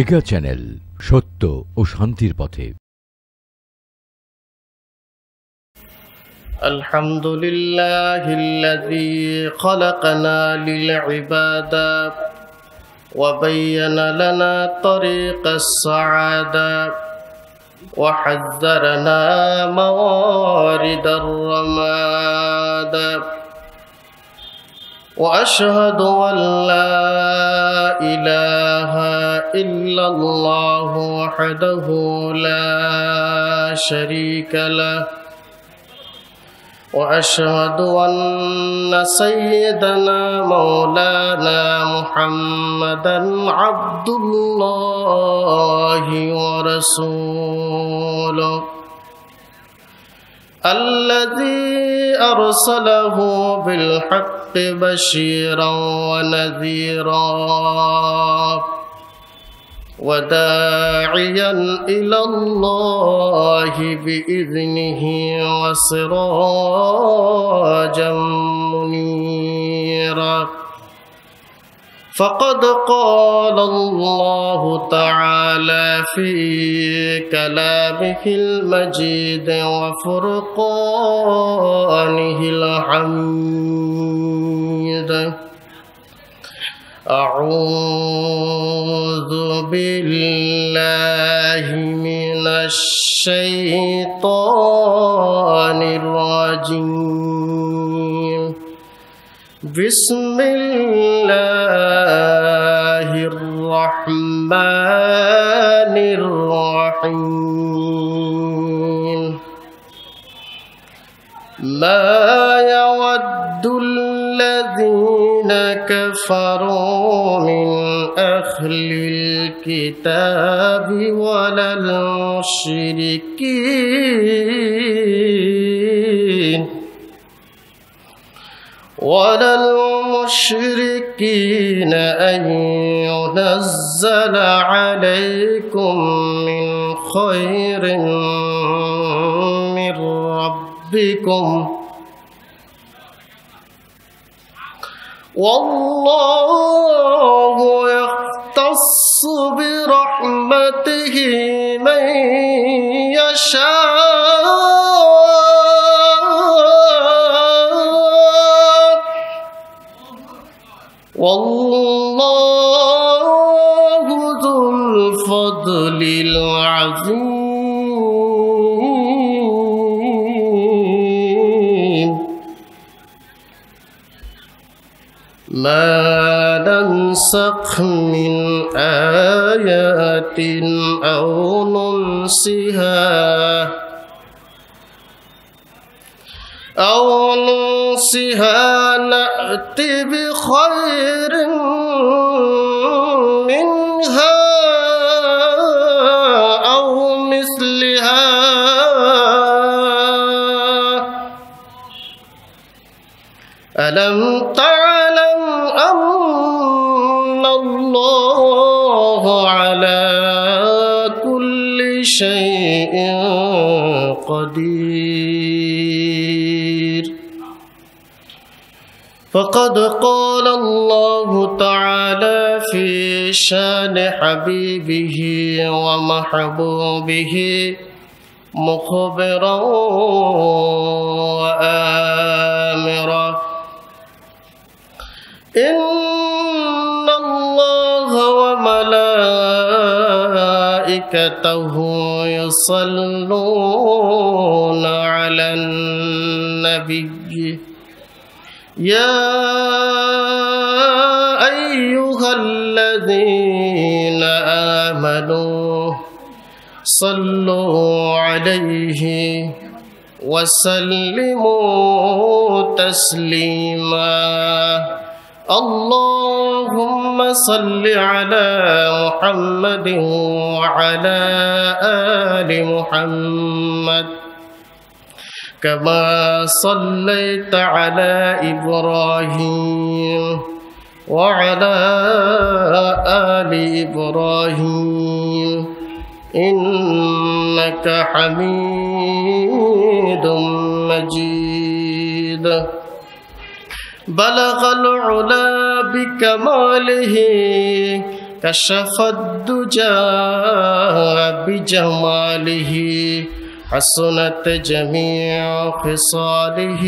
Mega channel, সত্য ও শান্তির পথে। আলহামদুলিল্লাহিল্লাযী খলাকানা লিল ইবাদা ওয়া বায়্যানা লানা তরিকাস সাআদা ওয়া হাযযারানা মাওয়ারিদার রামাদা وأشهد أن لا إله إلا الله وحده لا شريك له وأشهد أن سيدنا مولانا محمدا عبد الله ورسوله الذي أرسله بالحق بشيرا ونذيرا وداعيا إلى الله بإذنه وسراجا منيرا فقد قال الله تعالى في كلامه المجيد وفرقانه الحميد أعوذ بالله من الشيطان الرجيم بسم الله الرحمن الرحيم ما يود الذين كفروا من أهل الكتاب ولا المشركين أن ينزل عليكم من خير من ربكم والله يختص برحمته من يشاء والله ذو الفضل العظيم ما ننسخ من آيات أو ننسها نأتي بخير منها أو مثلها ألم تعلم أن الله على كل شيء قدير فقد قال الله تعالى في شان حبيبه ومحبوبه مخبرا وآمرا إن الله وملائكته يصلون على النبي يا أيها الذين آمنوا صلوا عليه وسلموا تسليما اللهم صل على محمد وعلى آل محمد كما صليت على إبراهيم وعلى آل إبراهيم إنك حميد مجيد بلغ العلا بكماله كشف الدجى بجماله حسنت جميع خصاله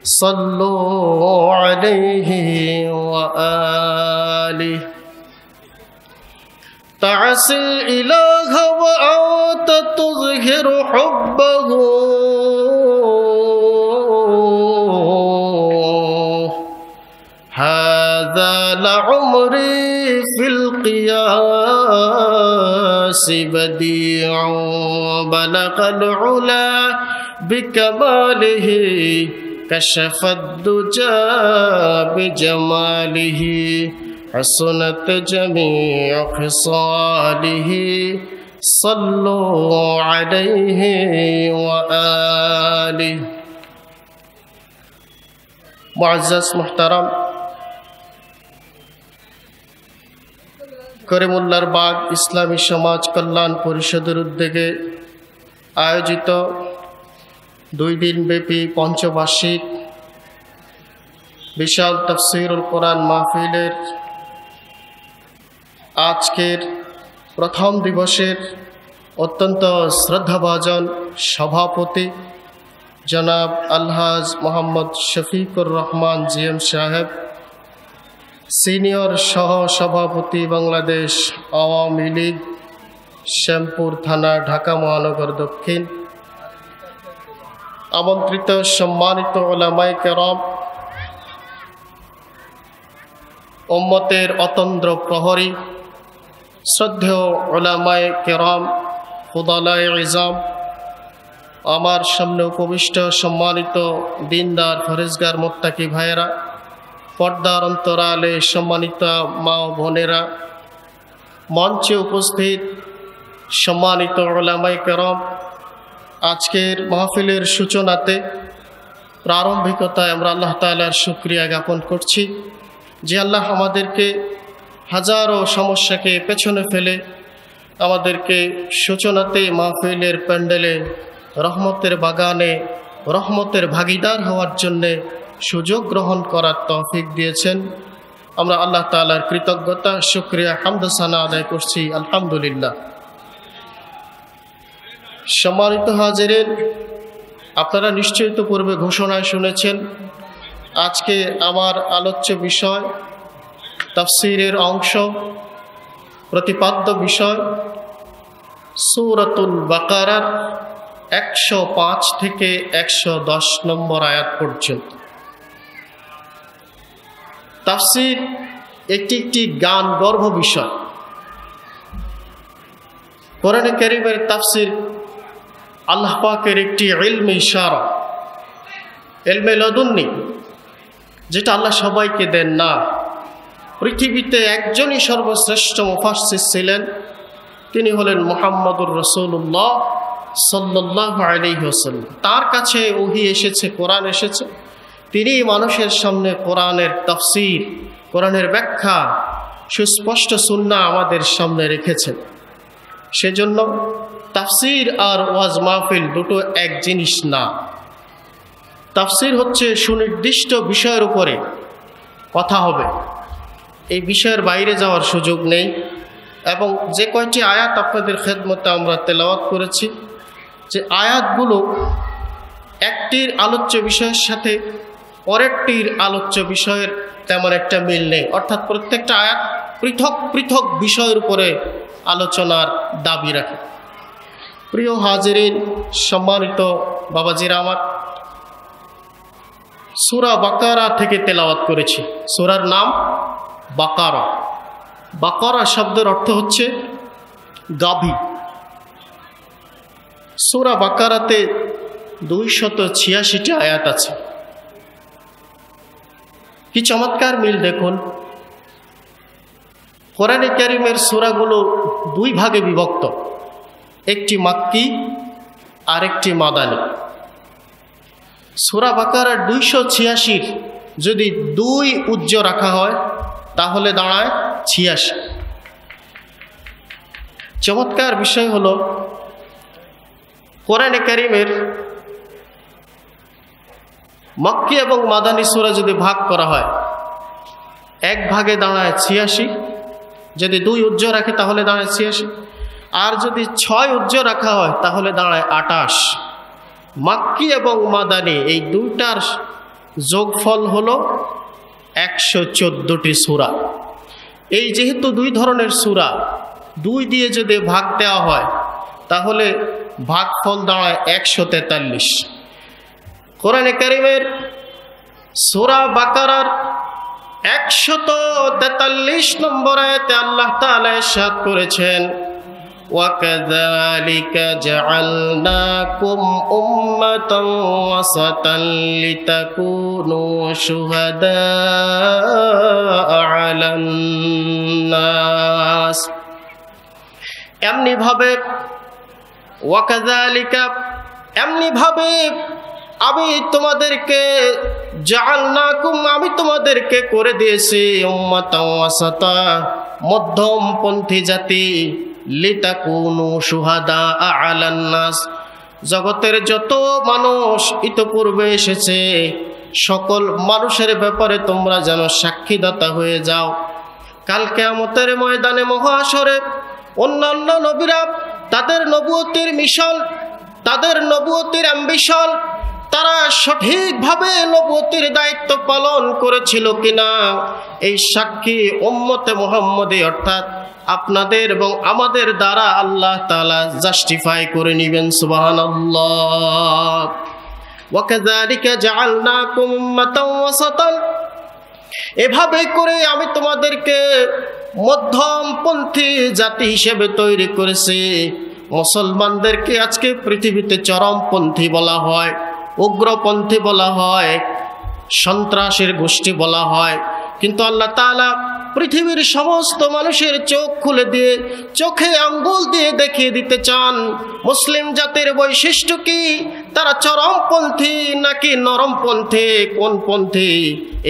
صلوا عليه وآله تعصي الإله وأنت تظهر حبه هذا لعمري في القياس بديع بلغ العلا بكماله كشف الدجى بجماله حسنت جميع خصاله صلوا عليه وآله معزز محترم করিমুল্লাহর বাগ ইসলামী সমাজ কল্যাণ পরিষদের উদ্যোগে আয়োজিত 2 দিনব্যাপী পঞ্চবার্ষিক বিশাল তাফসীরুল কোরআন মাহফিলের আজকের প্রথম দিবসের অত্যন্ত শ্রদ্ধাভাজন সভাপতি জনাব আলহাজ মোহাম্মদ শফিকুর রহমান জিএম সাহেব, সিনিয়র সহ সভাপতি বাংলাদেশ আওয়ামী লীগ শ্যামপুর থানা ঢাকা মহানগর দক্ষিণ, আমন্ত্রিত সম্মানিত উলামায়ে কেরাম, উম্মতের অতন্দ্র প্রহরী, শ্রদ্ধেয় উলামায়ে কেরাম, ফুদালায়ে ইজাম, আমার সামনে উপবিষ্ট সম্মানিত দিনদার ফরেজগার মুত্তাকি ভাইয়েরা, পর্দার অন্তরালে সম্মানিত মা ও বোনেরা, মঞ্চে উপস্থিত সম্মানিত উলামায়ে কেরাম, আজকের মাহফিলের সূচনাতে প্রারম্ভিকতায় আমরা আল্লাহ তাআলার শুকরিয়া জ্ঞাপন করছি যে আল্লাহ আমাদেরকে হাজারো সমস্যাকে পেছনে ফেলে আমাদেরকে সূচনাতে মাহফিলের প্যান্ডেলে রহমতের বাগানে রহমতের ভাগীদার হওয়ার জন্যে সুযোগ গ্রহণ করার তৌফিক দিয়েছেন। আমরা আল্লাহ তাআলার কৃতজ্ঞতা শুকরিয়া হামদ সানা আদায় করছি, আলহামদুলিল্লাহ। সম্মানিত হাজিরিন, আপনারা নিশ্চয়ই তো পূর্বে ঘোষণায় শুনেছেন আজকে আমার আলোচ্য বিষয় তাফসীরের অংশ, প্রতিপাদ্য বিষয় সূরাতুল বাকারার 105 থেকে 110 নম্বর আয়াত পর্যন্ত। তাফসীর একটি জ্ঞান গর্ভ বিষয়। কোরআনে কারীমের তাফসীর আল্লাহ পাকের একটি ইলমে ইশারা, ইলমে লাদুন্নি, যেটা আল্লাহ সবাইকে দেন না। পৃথিবীতে একজনই সর্বশ্রেষ্ঠ মুফাসসির ছিলেন, তিনি হলেন মুহাম্মদুর রাসূলুল্লাহ সাল্লাল্লাহু আলাইহি ওয়াসাল্লাম। তার কাছে ওহী এসেছে, কোরআন এসেছে, তিনি মানুষের সামনে কোরআনের তাফসীর, কোরআনের ব্যাখ্যা, সুস্পষ্ট সুন্নাহ আমাদের সামনে রেখেছেন। সেজন্য তাফসীর আর ওয়াজ মাহফিল দুটো এক জিনিস না। তাফসীর হচ্ছে সুনির্দিষ্ট বিষয়ের উপরে কথা হবে, এই বিষয়ের বাইরে যাওয়ার সুযোগ নেই। এবং যে কয়টি আয়াত আপনাদের খেদমতে আমরা তেলাওয়াত করেছি, যে আয়াতগুলো একটির আলোচ্য বিষয়ের সাথে পরেরটির আলোচ্য বিষয়ের তেমন একটা মিল নেই, অর্থাৎ প্রত্যেকটা আয়াত পৃথক পৃথক বিষয়ের উপরে আলোচনার দাবি রাখে। প্রিয় হাজিরিন, সম্মানিত বাবাজিরা আমার, সূরা বাকারা থেকে তেলাওয়াত করেছি। সূরার নাম বাকারা। বাকারা শব্দের অর্থ হচ্ছে গাভী। সূরা বাকারাতে 286টি আয়াত আছে। কি চমৎকার মিল দেখুন। কোরআনে কারীমের সূরাগুলো 2 ভাগে বিভক্ত, একটি মাক্কি আর একটি মাদানী। সূরা বাকারার 286 যদি 2 উজ্জ রাখা হয় তাহলে দাঁড়ায় 86। চমৎকার বিষয় হলো কোরআনে কারীমের মক্কি এবং মাদানী সূরা যদি ভাগ করা হয়, এক ভাগে দাঁড়ায় 86 যদি 2 উজ্জ্ব রাখে তাহলে দাঁড়ায় 86, আর যদি 6 উজ্জ্ব রাখা হয় তাহলে দাঁড়ায় 28। মাক্কি এবং মাদানী এই দুইটার যোগফল হলো 114টি সূরা। এই যেহেতু 2 ধরনের সূরা, 2 দিয়ে যদি ভাগ দেওয়া হয় তাহলে ভাগফল দাঁড়ায় 143। কোরআনে কারীমের সূরা বাকারার 143 নম্বর আয়াতে আল্লাহ তাআলা ইরশাদ করেছেন, وَكَذَلِكَ جَعَلْنَاكُمْ أُمَّةً وَسَطًا لِتَكُونُوا شُهَدَاءَ عَلَى النَّاسِ। এমনিভাবে وَكَذَلِكَ এমনিভাবে আমি তোমাদেরকে জাআলনাকুম আমি তোমাদেরকে করে দিয়েছি উম্মাতাও ওয়াসাতা মধ্যমপন্থী জাতি, লিতাকুনু শুহাদা আলান নাস জগতের যত মানুষ ইতপূর্বে এসেছে সকল মানুষের ব্যাপারে তোমরা যেন সাক্ষীদাতা হয়ে যাও। কাল কিয়ামতের ময়দানে মহাশরে অন্যান্য নবীরা তাদের নবুয়তের মিশন, তাদের নবুয়তের অ্যাম্বিশন, তারা সঠিকভাবে নবুয়তের দায়িত্ব পালন করেছিল কিনা এই সাক্ষী উম্মতে মুহাম্মদী অর্থাৎ আপনাদের এবং আমাদের দ্বারা আল্লাহ তাআলা জাস্টিফাই করে নেবেন। সুবহানাল্লাহ। ওয়াকাযালিকা জাআলনাকুম উম্মাতাও ওয়াসাতান এভাবে করে আমি তোমাদেরকে মধ্যমপন্থী জাতি হিসেবে তৈরি করেছি। মুসলমানদেরকে আজকে পৃথিবীতে চরমপন্থী বলা হয়, উগ্রপন্থী বলা হয়, সন্ত্রাসের গোষ্ঠী বলা হয়, কিন্তু আল্লাহ তাআলা পৃথিবীর সমস্ত মানুষের চোখ খুলে দিয়ে চোখে আঙ্গুল দিয়ে দেখিয়ে দিতে চান মুসলিম জাতির বৈশিষ্ট্য কি, তারা চরমপন্থী নাকি নরমপন্থী, কোন পন্থী,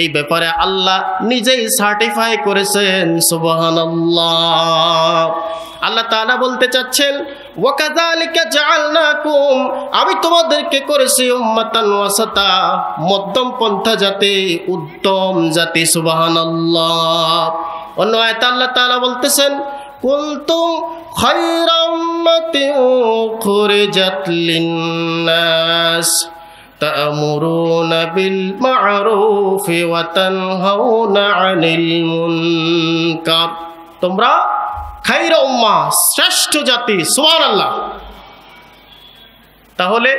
এই ব্যাপারে আল্লাহ নিজেই সার্টিফাই করেছেন। সুবহানাল্লাহ। আল্লাহ তাআলা বলতে চাচ্ছেন ওয়াকাযালিকা জাআলনাকুম আমি তোমাদেরকে করেছি উম্মাতান ওয়াসাতা মধ্যম পন্থা জাতি, উত্তম জাতি। সুবহানাল্লাহ। অন্য আয়াতে আল্লাহ তাআলা বলতেছেন কুনতুম খায়রা উম্মাতিন উখরিজাত লিন-নাস তা'মুরুনা বিল মা'রুফি ওয়া তানহাউনা আনিল মুনকার। তোমরা খায়রা উম্মাহ শ্রেষ্ঠ জাতি। সুবহানাল্লাহ। তাহলে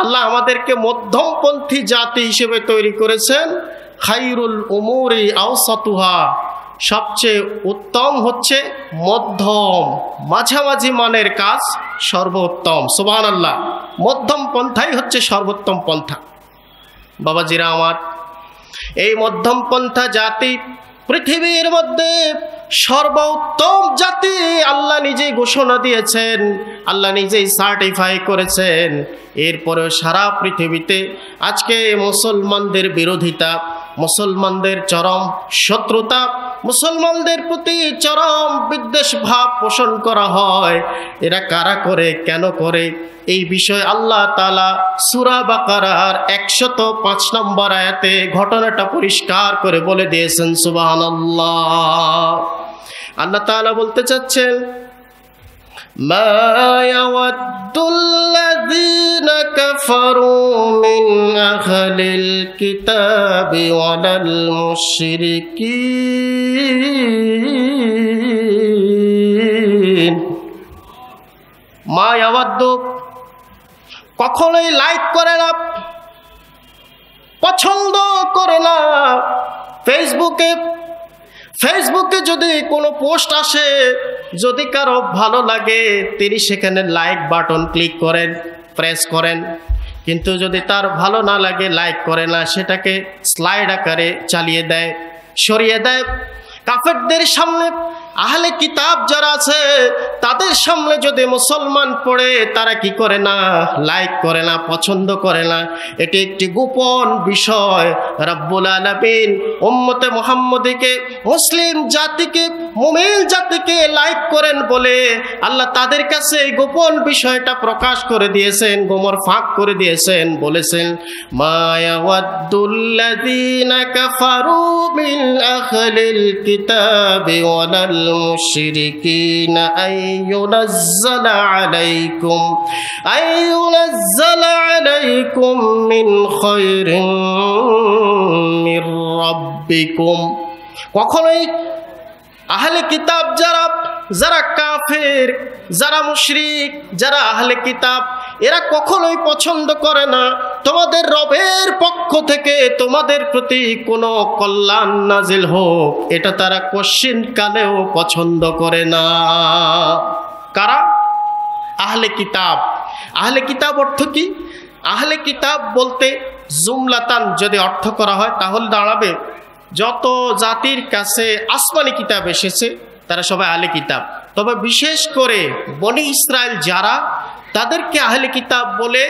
আল্লাহ আমাদেরকে মধ্যমপন্থী জাতি হিসেবে তৈরি করেছেন। খায়রুল উমুরি আওসাতুহা সবচেয়ে উত্তম হচ্ছে মধ্যম, মাঝামাঝি মানের কাজ সর্বোত্তম। সুবহানাল্লাহ। মধ্যম পন্থাই হচ্ছে সর্বোত্তম পন্থা। বাবাজিরা আমার, এই মধ্যম পন্থা জাতি পৃথিবীর মধ্যে সর্বোত্তম জাতি আল্লাহ নিজেই ঘোষণা দিয়েছেন, আল্লাহ নিজেই সার্টিফাই করেছেন। এরপরেও সারা পৃথিবীতে আজকে মুসলমানদের বিরোধিতা, মুসলমানদের চরম শত্রুতা, মুসলমানদের প্রতি চরম বিদ্বেষ ভাব পোষণ করা হয়। এরা কারা করে, কেন করে, এই বিষয়ে আল্লাহ তাআলা সূরা বাকারার 105 নম্বর আয়াতে ঘটনাটা পরিষ্কার করে বলে দিয়েছেন। সুবহানাল্লাহ। আল্লাহ তাআলা বলতে চাচ্ছেন মা ইয়াওয়াদ্দুল্লাযীনা কাফারু মিন আহলিল কিতাবি ওয়ালাল মুশরিকিন। মা ইয়াওয়াদ্দু কখনোই লাইক করে না, পছন্দ করে না। ফেসবুকে যদি কোনো পোস্ট আসে, যদি কারো ভালো লাগে তিনি সেখানে লাইক বাটন ক্লিক করেন, প্রেস করেন, কিন্তু যদি তার ভালো না লাগে লাইক করে না, সেটাকে স্লাইড আকারে চালিয়ে দেয়, সরিয়ে দেয়। কাফেরদের সামনে, আহলে কিতাব যারা আছে তাদের সামনে যদি মুসলমান পড়ে, তারা কি করে না, লাইক করে না, পছন্দ করে না। এটি একটি গোপন বিষয়। রব্বুল আলামিন উম্মতে মুহাম্মদীকে, মুসলিম জাতিকে, মুমিন জাতিকে লাইক করেন বলে আল্লাহ তাদের কাছে এই গোপন বিষয়টা প্রকাশ করে দিয়েছেন, গোমর ফাঁক করে দিয়েছেন। বলেছেন মা ইয়াওয়াদ্দুল্লাযীনা কাফারু মিন আহলিল কিতাবি ওয়ালাল المشركين أن ينزل عليكم من خير من ربكم। কখনোই আহলে কিতাব যারা কাফের, যারা মুশরিক, যারা আহলে কিতাব, এরা কখনোই পছন্দ করে না তোমাদের রবের পক্ষ থেকে তোমাদের প্রতি কোনো কল্যাণ নাজিল হোক, এটা তারা কোশ্চিন কালেও পছন্দ করে না। কারা? আহলে কিতাব। আহলে কিতাব অর্থ কি? আহলে কিতাব বলতে জুমলাতান যদি অর্থ করা হয় তাহলে দাঁড়াবে যত জাতির কাছে আসমানি কিতাব এসেছে তারা সবাই আহলে কিতাব। তবে বিশেষ করে বনি ইসরায়েল যারা, তাদেরকে আহলে কিতাব বলে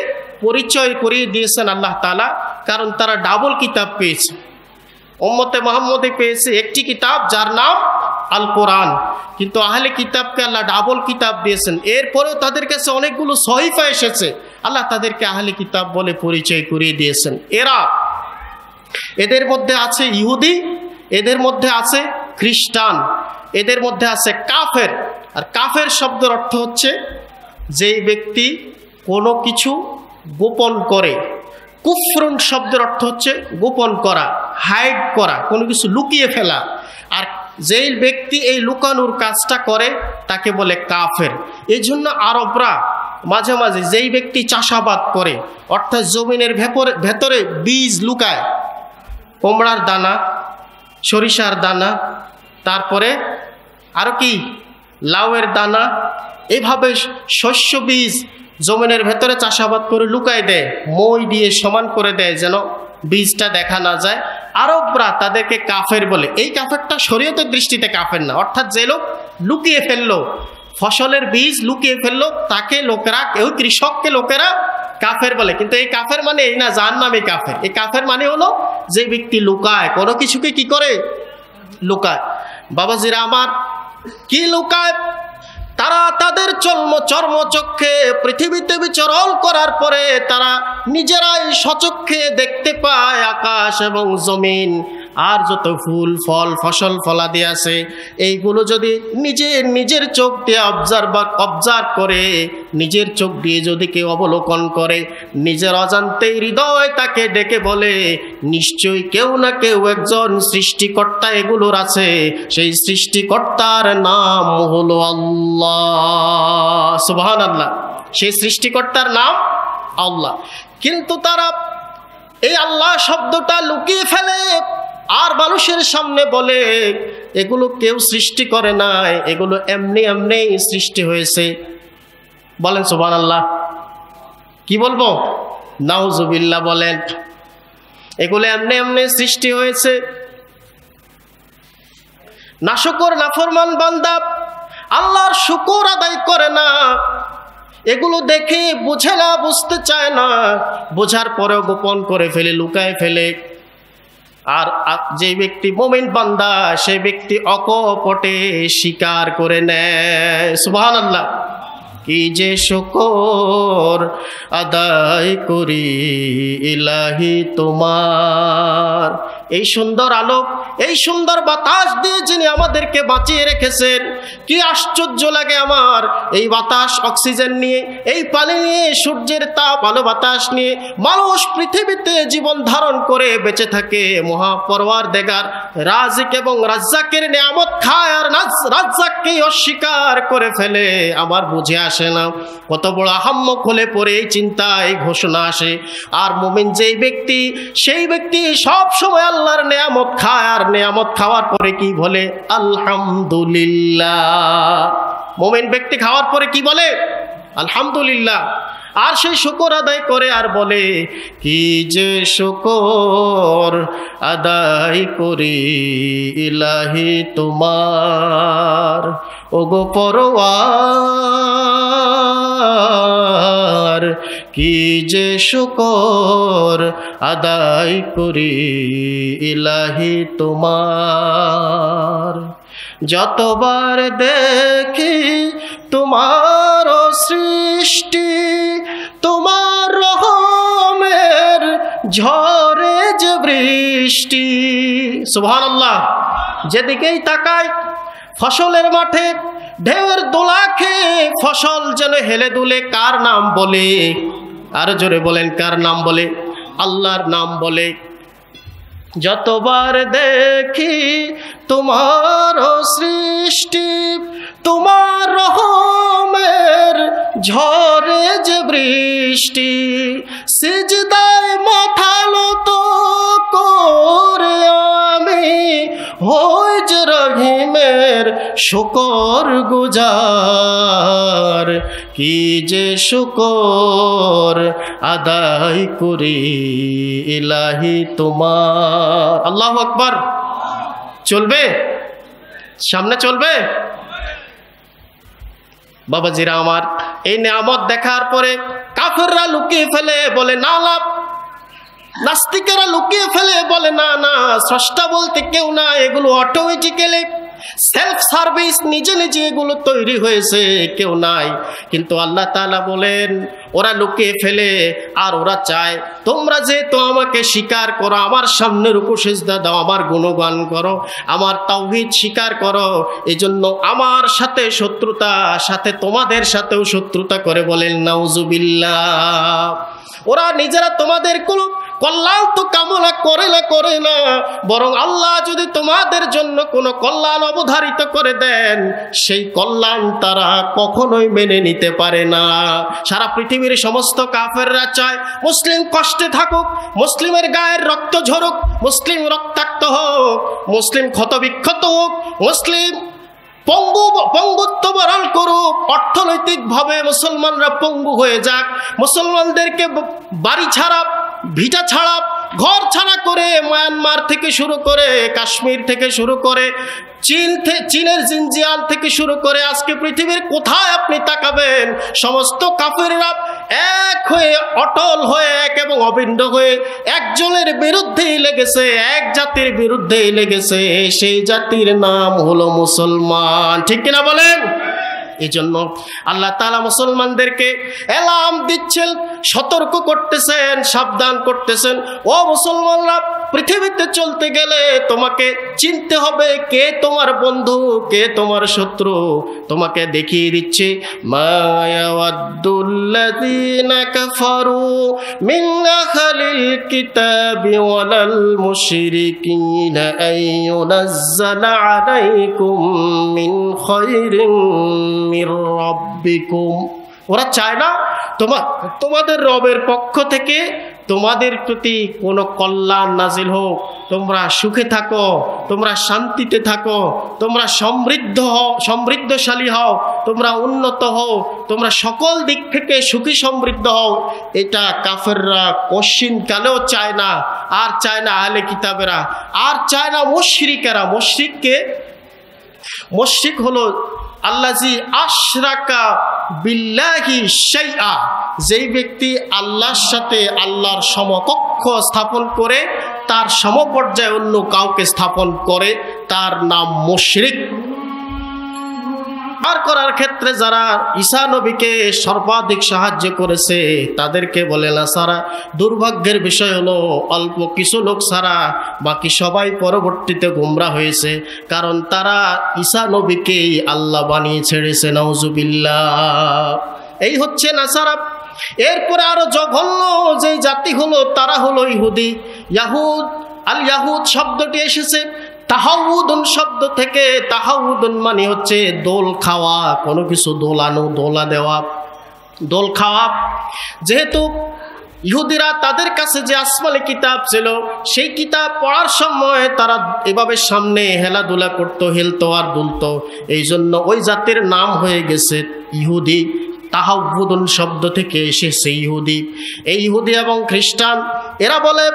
পরিচয় করিয়ে দিয়েছেন আল্লাহ তাআলা, কারণ তারা ডাবল কিতাব পেয়েছে। উম্মতে মুহাম্মদে পেয়েছে একটি কিতাব যার নাম আল কোরআন, কিন্তু আহলে কিতাবকে আল্লাহ ডাবল কিতাব দিয়েছেন। এরপরেও তাদের কাছে অনেকগুলো সহিফা এসেছে, আল্লাহ তাদেরকে আহলে কিতাব বলে পরিচয় করিয়ে দিয়েছেন। এদের মধ্যে আছে ইহুদি, এদের মধ্যে আছে খ্রিস্টান, এদের মধ্যে আছে কাফের। আর কাফের শব্দের অর্থ হচ্ছে যেই ব্যক্তি কোনো কিছু গোপন করে। কুফরুন শব্দের অর্থ হচ্ছে গোপন করা, হাইড করা, কোনো কিছু লুকিয়ে ফেলা। আর যেই ব্যক্তি এই লুকানোর কাজটা করে তাকে বলে কাফের। এই জন্য আরবরা মাঝে মাঝে যেই ব্যক্তি চাষাবাদ করে, অর্থাৎ জমিনের ভেতরে বীজ লুকায়, কুমড়ার দানা, সরিষার দানা, তারপরে আরও কি লাউয়ের দানা, এভাবে শস্য বীজ জমিনের ভেতরে চাষাবাদ করে লুকায় দেয়, মই দিয়ে সমান করে দেয় যেন বীজটা দেখা না যায়। আরবরা তাদেরকে কাফের বলে। এই কাফেরটা শরীয়তের দৃষ্টিতে কাফের না, অর্থাৎ যে লোক লুকিয়ে ফেললো, ফসলের বীজ লুকিয়ে ফেললো, তাকে লোকেরা, কেউ কৃষককে লোকেরা কাফের বলে। কিন্তু এই কাফের মানে এই না জাহান্নামী কাফের। এই কাফের মানে হলো যে ব্যক্তি লুকায়, কোনো কিছুকে কি করে লুকায়। বাবাজিরা আমার, কি লুকায়? তারা তাদের চর্মচক্ষে পৃথিবীতে বিচরণ করার পরে তারা নিজেরাই স্বচক্ষে দেখতে পায় আকাশ এবং জমিন, আর যত ফুল ফল ফসল ফলাদি আছে, এইগুলো যদি নিজের চোখ দিয়ে অবজার্ভ করে, নিজের চোখ দিয়ে যদি কেউ অবলোকন করে, নিজের অজান্তে হৃদয় তাকে ডেকে বলে নিশ্চয়ই কেউ না কেউ একজন সৃষ্টিকর্তা এগুলোর আছে, সেই সৃষ্টিকর্তার নাম হলো আল্লাহ। সুবহানাল্লাহ। সেই সৃষ্টিকর্তার নাম আল্লাহ। কিন্তু তারা এই আল্লাহ শব্দটা লুকিয়ে ফেলে আর মানুষের সামনে বলে এগুলো কেউ সৃষ্টি করে নাই, এগুলো এমনি এমনি সৃষ্টি হয়েছে। বলেন সুবহানাল্লাহ। কি বলবো? নাউজুবিল্লাহ বলেন। এগুলো এমনি এমনি সৃষ্টি হয়েছে। নাশকর নাফরমান বান্দা আল্লাহর শুকর আদায় করে না, এগুলো দেখে বুঝে না, বুঝতে চায় না, বোঝার পরেও গোপন করে ফেলে, লুকায় ফেলে। আর যে ব্যক্তি মুমিন বান্দা, সে ব্যক্তি অকপটে স্বীকার করে নেয়। সুবহানাল্লাহ। কি যে শুকর আদায় করি ইলাহি তোমার, এই সুন্দর আলো, এই সুন্দর বাতাস দিয়ে যিনি আমাদেরকে বাঁচিয়ে রেখেছেন। কি আশ্চর্য লাগে আমার, এই বাতাস অক্সিজেন নিয়ে, এই পানি নিয়ে, সূর্যের তাপ, আলো বাতাস নিয়ে মানুষ পৃথিবীতে জীবন ধারণ করে বেঁচে থাকে। মহাপরওয়ারদিগার রাজিক এবং রাজ্জাকের নিয়ামত খায় আর রাজ্জাককেই অস্বীকার করে ফেলে। আমার বুঝে আসে না কত বড় আহাম্মক হলে পরে এই চিন্তা, এই ঘোষণা আসে। আর মুমিন যেই ব্যক্তি, সেই ব্যক্তি সব সময় আল্লাহর নিয়ামত খায়, আর নিয়ামত খাওয়ার পরে কি বলে? আলহামদুলিল্লাহ। মুমিন ব্যক্তি খাওয়ার পরে কি বলে? আলহামদুলিল্লাহ। আর সেই শুকর আদায় করে আর বলে কি যে শুকর আদায় করি ইলাহি তোমার, ওগো পরওয়ার, কি যে শুকর আদায় করি ইলাহি তোমার। যতবার দেখি তোমার সৃষ্টি, তোমার রহমের ঝরে যে বৃষ্টি। সুবহানাল্লাহ। যেদিকেই তাকাই ফসলের মাঠে ঢেউয়ের দোলা খেয়ে ফসল যেন হেলে দুলে কার নাম বলে? আরো জোরে বলেন, কার নাম বলে? আল্লাহর নাম বলে। যতবার দেখি তোমার সৃষ্টি, তোমার রহমের ঝরে যে বৃষ্টি, সিজদায় মাথা নত করে আমি হই যে রহিমের শুকর গুজার, কি যে শুকর আদায় করি ইলাহি তোমার। আল্লাহু আকবার। চলবে? সামনে চলবে? বাবাজিরা আমার, এই নিয়ামত দেখার পরে কাফেররা লুকিয়ে ফেলে, বলে না লাভ। নাস্তিকেরা লুকিয়ে ফেলে, বলে না না, স্রষ্টা বলতে কেউ না, এগুলো অটোমেটিক্যালি সেলফ সার্ভিস, নিজে নিজে এগুলো তৈরি হয়েছে, কেউ নাই। কিন্তু আল্লাহ তাআলা বলেন ওরা লুকিয়ে ফেলে, আর ওরা চায় তোমরা যেহেতু আমাকে স্বীকার করো, আমার সামনে রুকু সিজদা দাও, আমার গুণগান করো, আমার তাওহীদ স্বীকার করো, এজন্য আমার সাথে শত্রুতা, সাথে তোমাদের সাথেও শত্রুতা করে। বলেন নাউজুবিল্লাহ। ওরা নিজেরা তোমাদের কোনো কল্যাণ তো কামনা করে না, বরং আল্লাহ যদি তোমাদের জন্য কোনো কল্যাণ অবধারিত করে দেন, সেই কল্যাণ তারা কখনোই মেনে নিতে পারে না। সারা পৃথিবীর সমস্ত কাফেররা চায় মুসলিম কষ্টে থাকুক, মুসলিমের গায়ের রক্ত ঝরুক, মুসলিম রক্তাক্ত হোক, মুসলিম ক্ষতবিক্ষত হোক, মুসলিম পঙ্গুত্ব বরণ করুক, অর্থনৈতিকভাবে মুসলমানরা পঙ্গু হয়ে যাক, মুসলমানদেরকে বাড়ি ছাড়া, ভিটা ছাড়া, ঘর ছাড়া করে মায়ানমার থেকে শুরু করে, কাশ্মীর থেকে শুরু করে, চীনের জিনজিয়াং থেকে শুরু করে আজকে পৃথিবীর কোথায় আপনি তাকাবেন, সমস্ত কাফেররা এক হয়ে, অটল হয়ে, এক এবং অভিন্ন হয়ে একজনের বিরুদ্ধেই লেগেছে, এক জাতির বিরুদ্ধেই লেগেছে, সেই জাতির নাম হলো মুসলমান। ঠিক কিনা বলেন? এই জন্য আল্লাহ তাআলা মুসলমানদেরকে এলাম দিচ্ছেন, সতর্ক করতেছেন, সাবধান করতেছেন। ও মুসলমানরা, পৃথিবীতে চলতে গেলে তোমাকে চিনতে হবে কে তোমার বন্ধু, কে তোমার শত্রু। তোমাকে দেখিয়ে দিচ্ছে মা ইয়াওয়াদ্দুল্লাযীনা কাফারু মিন আহলিল কিতাবি ওয়ালাল মুশরিকিনা আইয়ুনাজ্জালা আলাইকুম মিন খায়রিন মির রাব্বিকুম। ওরা চায় না তোমাদের রবের পক্ষ থেকে তোমাদের প্রতি কোনো কল্যাণ নাজিল হোক, তোমরা সুখে থাকো, তোমরা শান্তিতে থাকো, তোমরা সমৃদ্ধ হও, সমৃদ্ধশালী হও, তোমরা উন্নত হও, তোমরা সকল দিক থেকে সুখী সমৃদ্ধ হও। এটা কাফেররা কশিনকালেও চায় না, আর চায় না আহলে কিতাবেরা, আর চায় না মুশরিকেরা। মুশরিক হলো আল্লাজি আশরাকা বিল্লাহি শাইআ, যেই ব্যক্তি আল্লাহর সাথে আল্লাহর সমকক্ষ স্থাপন করে, তার সমপর্যায়ে অন্য কাউকে স্থাপন করে, তার নাম মুশরিক। আর করার ক্ষেত্রে যারা ঈসা নবীকে সর্বাধিক সাহায্য করেছে তাদেরকে বলে নাসারা। দুর্ভাগ্যের বিষয় হলো অল্প কিছু লোক ছাড়া বাকি সবাই পরবর্তীতে গোমরা হয়েছে, কারণ তারা ঈসা নবীকেই আল্লাহ বানিয়ে ছেড়েছে। নাউজুবিল্লাহ। এই হচ্ছে নাসারা। এরপরে আরো জঘন্য যেই জাতি হলো তারা হলো ইহুদি। আল ইয়াহুদ শব্দটি এসেছে তাহাউদুন শব্দ থেকে। তাহাউদুন মানে হচ্ছে দোল খাওয়া, কোনো কিছু দোলানো, দোলা দেওয়া, দোল খাওয়া। যেহেতু ইহুদিরা তাদের কাছে যে আসমানি কিতাব ছিল, সেই কিতাব পড়ার সময় তারা এভাবে সামনে হেলাধুলা করতো, হেলতো আর দুলতো, এই জন্য ওই জাতির নাম হয়ে গেছে ইহুদি। তাহাউদুন শব্দ থেকে এসেছে ইহুদি। এই ইহুদি এবং খ্রিস্টান এরা বলে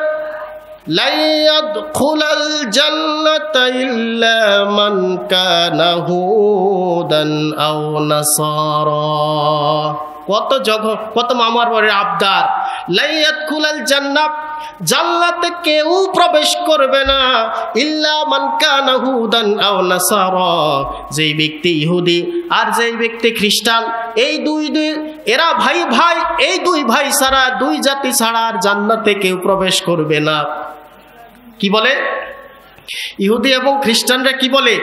লা ইয়াদখুলাল জান্নাতা ইল্লা মান কানা হুদান আও নাসারা। কত মামার বাড়ির আবদার। লা ইয়াদখুলাল জান্নাত, জান্নাতে কেউ প্রবেশ করবে না, ইল্লা মান কানা হুদান আও নাসারা, যেই ব্যক্তি ইহুদি আর যেই ব্যক্তি খ্রিস্টান, এই দুই এরা ভাই ভাই, এই দুই ভাই ছাড়া, দুই জাতি ছাড়া আর জান্নাতে কেউ প্রবেশ করবে না। কি বলে? ইহুদি এবং খ্রিস্টানরা কি বলে?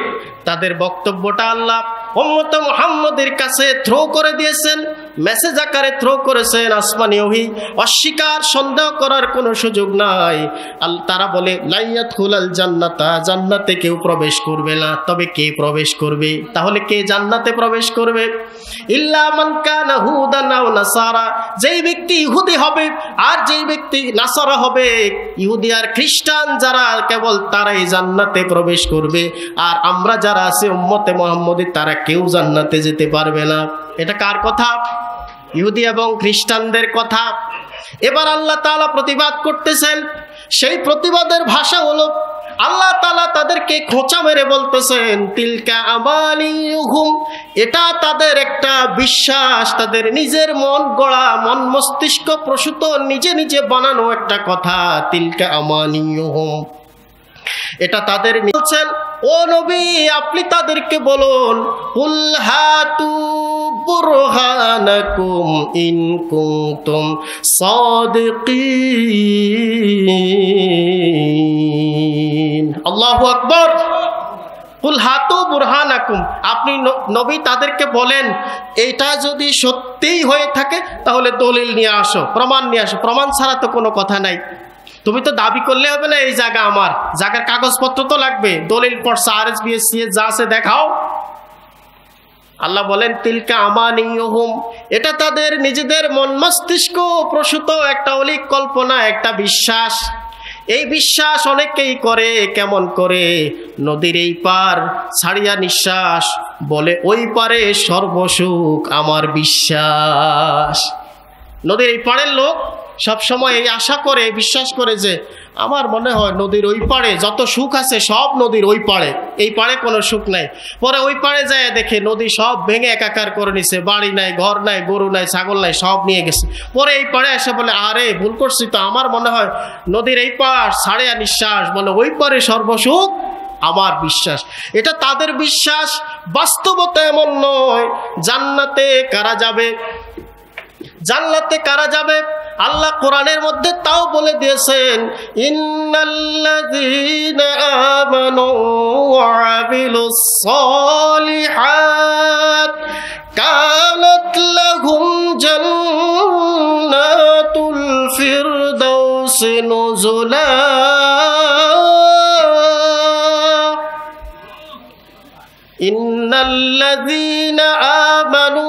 তাদের বক্তব্যটা আল্লাহ উম্মত মুহাম্মদের কাছে থ্রো করে দিয়েছেন, মেসেজ আকারে থ্রো করেছেন, আসমানি ওহী। অস্বীকার, সন্দেহ করার কোনো সুযোগ নাই। তারা বলে লাইয়াদখুলাল জান্নাতা, জান্নাতে কেউ প্রবেশ করবে না। তবে কে প্রবেশ করবে? তাহলে কে জান্নাতে প্রবেশ করবে? ইল্লা মান কানা হুদান আও নাসারা, যেই ব্যক্তি ইহুদি হবে আর যেই ব্যক্তি নাসারা হবে, ইহুদি আর খ্রিস্টান যারা, কেবল তারাই জান্নাতে প্রবেশ করবে। আর আমরা যারা আছে উম্মতে মুহাম্মদী, তারা কেউ জান্নাতে যেতে পারবে না। এটা কার কথা? ইহুদি এবং খ্রিস্টানদের কথা। এবার আল্লাহ তাআলা প্রতিবাদ করতেছেন। সেই প্রতিবাদের ভাষা হলো আল্লাহ তাআলা তাদেরকে খোঁচা মেরে বলতেছেন তিলকা আমানিয়ুহুম, এটা তাদের একটা বিশ্বাস, তাদের নিজের মন গড়া, মন মস্তিষ্ক প্রসূত, নিজে নিজে বানানো একটা কথা। তিলকা আমানিয়ুহুম, এটা তাদের বলছেন। ও নবী, আপনি তাদেরকে বলুন কুল হাতু বুরহানাকুম ইন কুনতুম সাদিকিন। আল্লাহু আকবার। কুল হাতু বুরহানাকুম, আপনি নবী তাদেরকে বলেন এটা যদি সত্যিই হয়ে থাকে তাহলে দলিল নিয়ে আসো, প্রমাণ নিয়ে আসো। প্রমাণ ছাড়া তো কোনো কথা নাই। তুমি তো দাবি করলে হবে না এই জায়গা আমার, জায়গার কাগজপত্র তো লাগবে, দলিল পড়ছে, RSBSC যা আছে দেখাও। আল্লাহ বলেন তিলকা আমানিয়ুহুম, এটা তাদের নিজেদের মন মস্তিষ্ক প্রসূত একটা অলীক কল্পনা, একটা বিশ্বাস। এই বিশ্বাস অনেকেই করে। কেমন করে? নদীর এই পার ছাড়িয়া নিঃশ্বাস, বলে ওই পারে সর্বসুখ আমার বিশ্বাস। নদীর এই পাড়ের লোক সবসময় এই আশা করে, বিশ্বাস করে যে আমার মনে হয় নদীর ওই পাড়ে যত সুখ আছে সব নদীর ওই পাড়ে, এই পাড়ে কোনো সুখ নাই। পরে ওই পাড়ে যায় দেখে নদী সব ভেঙে একাকার করে নিছে, বাড়ি নাই, ঘর নাই, গরু নাই, ছাগল নাই, সব নিয়ে গেছে। পরে এই পাড়ে এসে বলে আরে ভুল করছি তো, আমার মনে হয় নদীর এই পাড় ছাড়িয়া নিঃশ্বাস, বলে ওই পাড়ে সর্বসুখ আমার বিশ্বাস। এটা তাদের বিশ্বাস। বাস্তবতা এমন নয়। জান্নাতে কারা যাবে? জান্নাতে কারা যাবে? আল্লাহ কোরআনের মধ্যে তাও বলে দিয়েছেন ইন্নাল্লাযীনা আমানু ওয়া আমিলুস সালিহাত কানাত লাহুম জান্নাতুল ফিরদাউসি নুজুলা। ইন্নাল্লাযীনা আমানু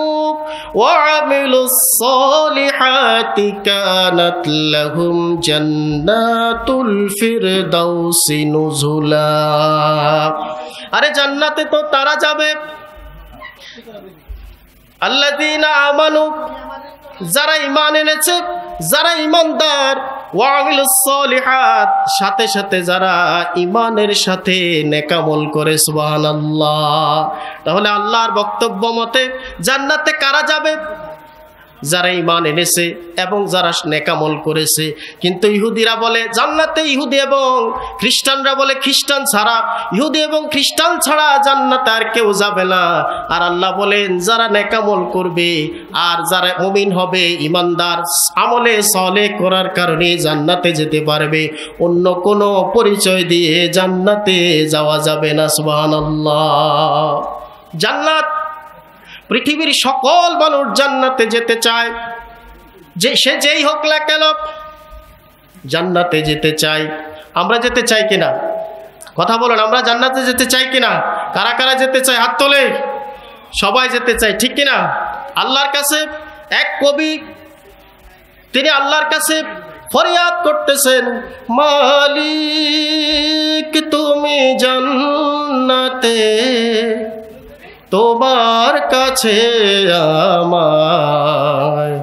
وعملوا الصالحات كانت لهم جنات الفردوس نزلا। আরে জান্নাতে তো তারা যাবে আল্লাযীনা আমানু, যারা ঈমান এনেছে, যারা ঈমানদার, ওয়া আমিলুস সালিহাত, সাথে সাথে যারা ঈমানের সাথে নেকামল করে। সুবহানাল্লাহ। তাহলে আল্লাহর বক্তব্য মতে জান্নাতে কারা যাবে? যারা ঈমান এনেছে এবং যারা নেকামল করেছে। কিন্তু ইহুদিরা বলে জান্নাতে ইহুদি এবং খ্রিস্টানরা বলে খ্রিস্টান ছাড়া, ইহুদি এবং খ্রিস্টান ছাড়া জান্নাতে আর কেউ যাবে না। আর আল্লাহ বলেন যারা নেকামল করবে আর যারা মুমিন হবে, ঈমানদার, আমলে সালেহ করার কারণে জান্নাতে যেতে পারবে, অন্য কোনো পরিচয় দিয়ে জান্নাতে যাওয়া যাবে না। সুবহানাল্লাহ। জান্নাত, পৃথিবীর সকল মানুষ জান্নাতে যেতে চায়, যে সে যেই হোক না কেন জান্নাতে যেতে চাই। আমরা যেতে চাই কিনা? কথা বলুন, আমরা জান্নাতে যেতে চাই কিনা? কারা কারা যেতে চায় হাত তোলে। সবাই যেতে চায়, ঠিক কিনা? আল্লাহর কাছে এক কবি, তিনি আল্লাহর কাছে ফরিয়াদ করতেছেন, মালিক তুমি জান্নাতে, তোমার কাছে আমায়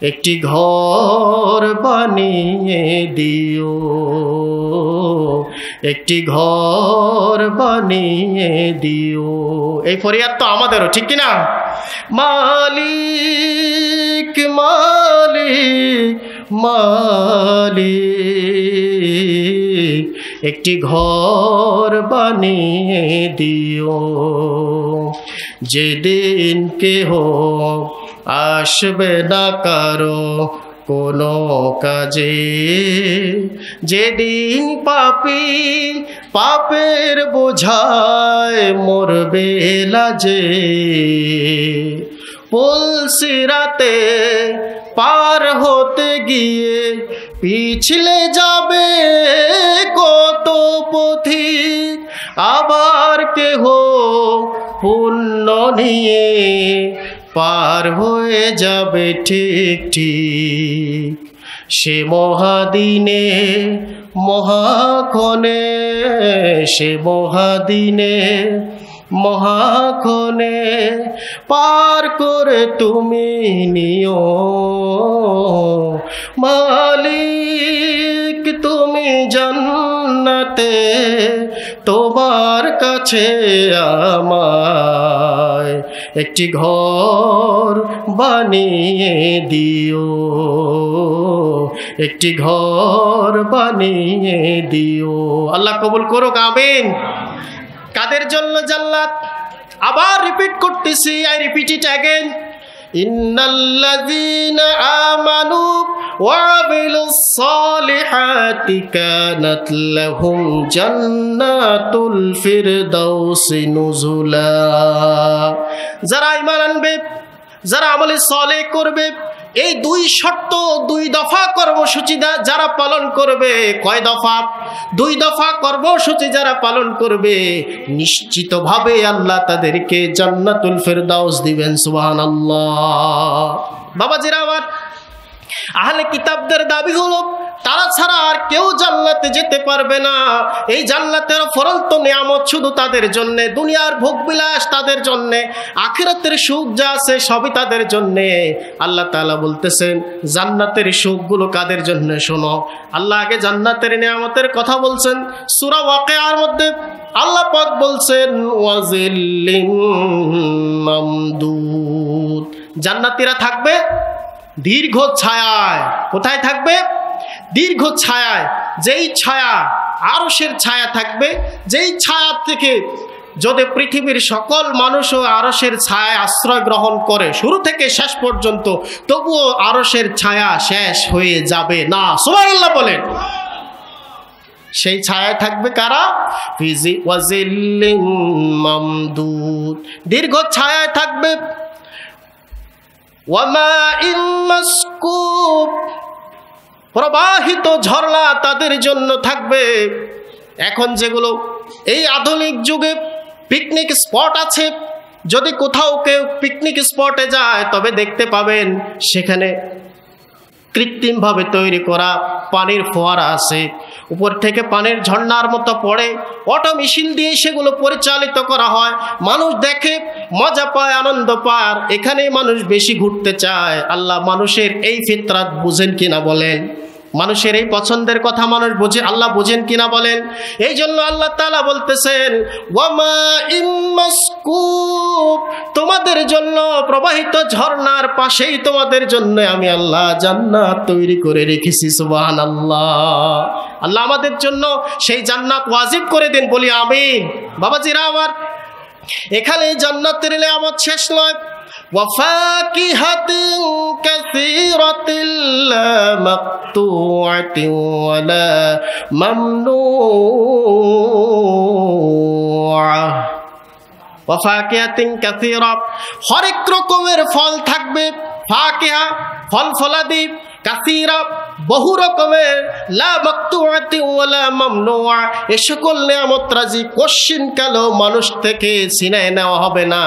একটি ঘর বানিয়ে দিও, একটি ঘর বানিয়ে দিও। এই ফরিয়াদ তো আমাদেরও, ঠিক কিনা? মালিক মালিক মালিক একটি ঘর বানিয়ে দিও, যেদিন কেহ আসবে না কারো কোনো কাজে, যেদিন পাপী পাপের বোঝায় মরবে লাজে, পুলসিরাতে পার হতে গিয়ে পিছলে যাবে কত পথিক, আবার কেহ পুণ্য নিয়ে পার হয়ে যাবে ঠিক ঠিক। সে মহাদিনে মহাক্ষণে, সে মহাদিনে মহাক্ষণে পার করে তুমি নিও মালিক, তুমি জান্নাতে তোমার কাছে আমায় একটি ঘর বানিয়ে দিও, একটি ঘর বানিয়ে দিও। আল্লাহ কবুল করুক, আমিন। কাদের জন্য জান্নাত? আবার রিপিট করতেছি, আই রিপিট ইট অ্যাগেন। ইন্নাল্লাযীনা আমানু ওয়া আমিলুস সালিহাতি কানাত লাহুম জান্নাতুল ফিরদাউসি নুজুলা। যারা ঈমান আনবে, যারা আমলে সালেহ করবে, এই দুই শর্ত, দুই দফা কর্মসূচি যারা পালন করবে, কয় দফা? দুই দফা কর্মসূচি যারা পালন করবে, নিশ্চিতভাবে আল্লাহ তাদেরকে জান্নাতুল ফেরদাউস দিবেন। সুবহানাল্লাহ। বাবাজিরা আমার, আহলে কিতাবদের দাবি হলো তারা ছাড়া আর কেউ জান্নাতে যেতে পারবে না। এই জান্নাতের ফরন্ত নিয়ামত শুধু তাদের জন্য, দুনিয়ার ভোগবিলাস তাদের জন্য, আখিরাতের সুখ যা আছে সবই তাদের জন্য। আল্লাহ তাআলা বলতেছেন জান্নাতের সুখগুলো কাদের জন্য শোনো। আল্লাহ আগে জান্নাতের নিয়ামতের কথা বলছেন সূরা ওয়াকিয়ার মধ্যে। আল্লাহ পাক বলছেন ওয়াজিল্লিম মামদুদ, জান্নাতীরা থাকবে দীর্ঘ ছায়ায়। কোথায় থাকবে? দীর্ঘ ছায়ায়। যেই ছায়া আরশের ছায়া থাকবে, যেই ছায়া থেকে যদি পৃথিবীর সকল মানুষও আরশের ছায়ায় আশ্রয় গ্রহণ করে শুরু থেকে শেষ পর্যন্ত, তবুও আরশের ছায়া শেষ হয়ে যাবে না। সুবহানাল্লাহ বলেন। সেই ছায়ায় থাকবে কারা? ফিজি ওয়াজিল্লিম মামদুদ, দীর্ঘ ছায়ায় থাকবে। ওয়ামাইন মাসকুব, প্রবাহিত ঝর্ণা তাদের জন্য থাকবে। এখন যেগুলো এই আধুনিক যুগে পিকনিক স্পট আছে, যদি কোথাও কেউ পিকনিক স্পটে যায় তবে দেখতে পাবেন সেখানে কৃত্রিমভাবে তৈরি করা পানির ফোয়ারা আছে, উপর থেকে পানির ঝর্ণার মতো পড়ে, অটো মেশিন দিয়ে সেগুলো পরিচালিত করা হয়। মানুষ দেখে, মজা পায়, আনন্দ পায়, আর এখানেই মানুষ বেশি ঘুরতে চায়। আল্লাহ মানুষের এই ফিতরাত বুঝেন কিনা বলেন? মানুষের এই পছন্দের কথা মানুষ বোঝে, আল্লাহ বোঝেন কিনা বলেন? এই জন্য আল্লাহ তাআলা বলতেছেন ওয়ামাইন মাসকুব, তোমাদের জন্য প্রবাহিত ঝর্ণার পাশেই তোমাদের জন্য আমি আল্লাহ জান্নাত তৈরি করে রেখেছি। সুবহানাল্লাহ। আল্লাহ আমাদের জন্য সেই জান্নাত ওয়াজিব করে দেন, বলি আমিন। বাবাজিরা আমার, এখানে জান্নাতের নিয়ামত শেষ নয়। وفاكهة كثيرة لا مقطوعة ولا ممنوعة। وفاكهة كثيرة, হরেক রকমের ফল থাকবে। ফাকিহা, ফল ফলাদি, কাসীরা, বহু রকমের, লা মাকতুআতি ওয়ালা মামনুআ, এ সকল নিয়ামত রাজি কোশ্চিন কালো মানুষ থেকে ছিনায় নেওয়া হবে না,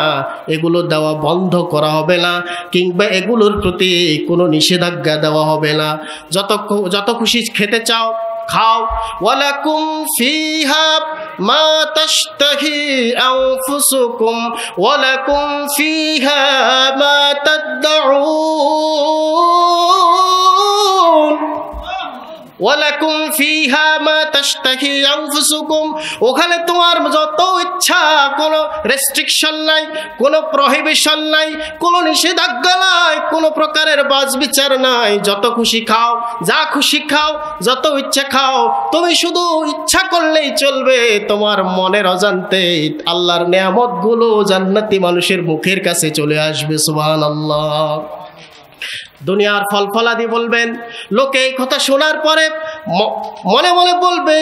এগুলো দেওয়া বন্ধ করা হবে না, কিংবা এগুলোর প্রতি কোনো নিষেধাজ্ঞা দেওয়া হবে না। যত খুশি খেতে চাও খাও। ওয়ালাকুম ফিহা মা তাশতাহি আনফুসুকুম ওয়ালাকুম ফিহা মা তাদউন। ওয়ালাকুম ফিহা মা তাশতাহি আনফুসুকুম, ওখানে তোমার যত ইচ্ছা, কোনো রেস্ট্রিকশন নাই, কোনো প্রহিবিশন নাই, কোনো নিষেধাজ্ঞা নাই, কোনো প্রকারের বাছবিচার নাই। যত খুশি খাও, যা খুশি খাও, যত ইচ্ছা খাও। তুমি শুধু ইচ্ছা করলেই চলবে, তোমার মনের অজান্তে আল্লাহর নিয়ামতগুলো জান্নাতি মানুষের মুখের কাছে চলে আসবে। সুবহানাল্লাহ। দুনিয়ার ফল ফলাদি বলবেন, লোকে এই কথা শোনার পরে মনে মনে বলবে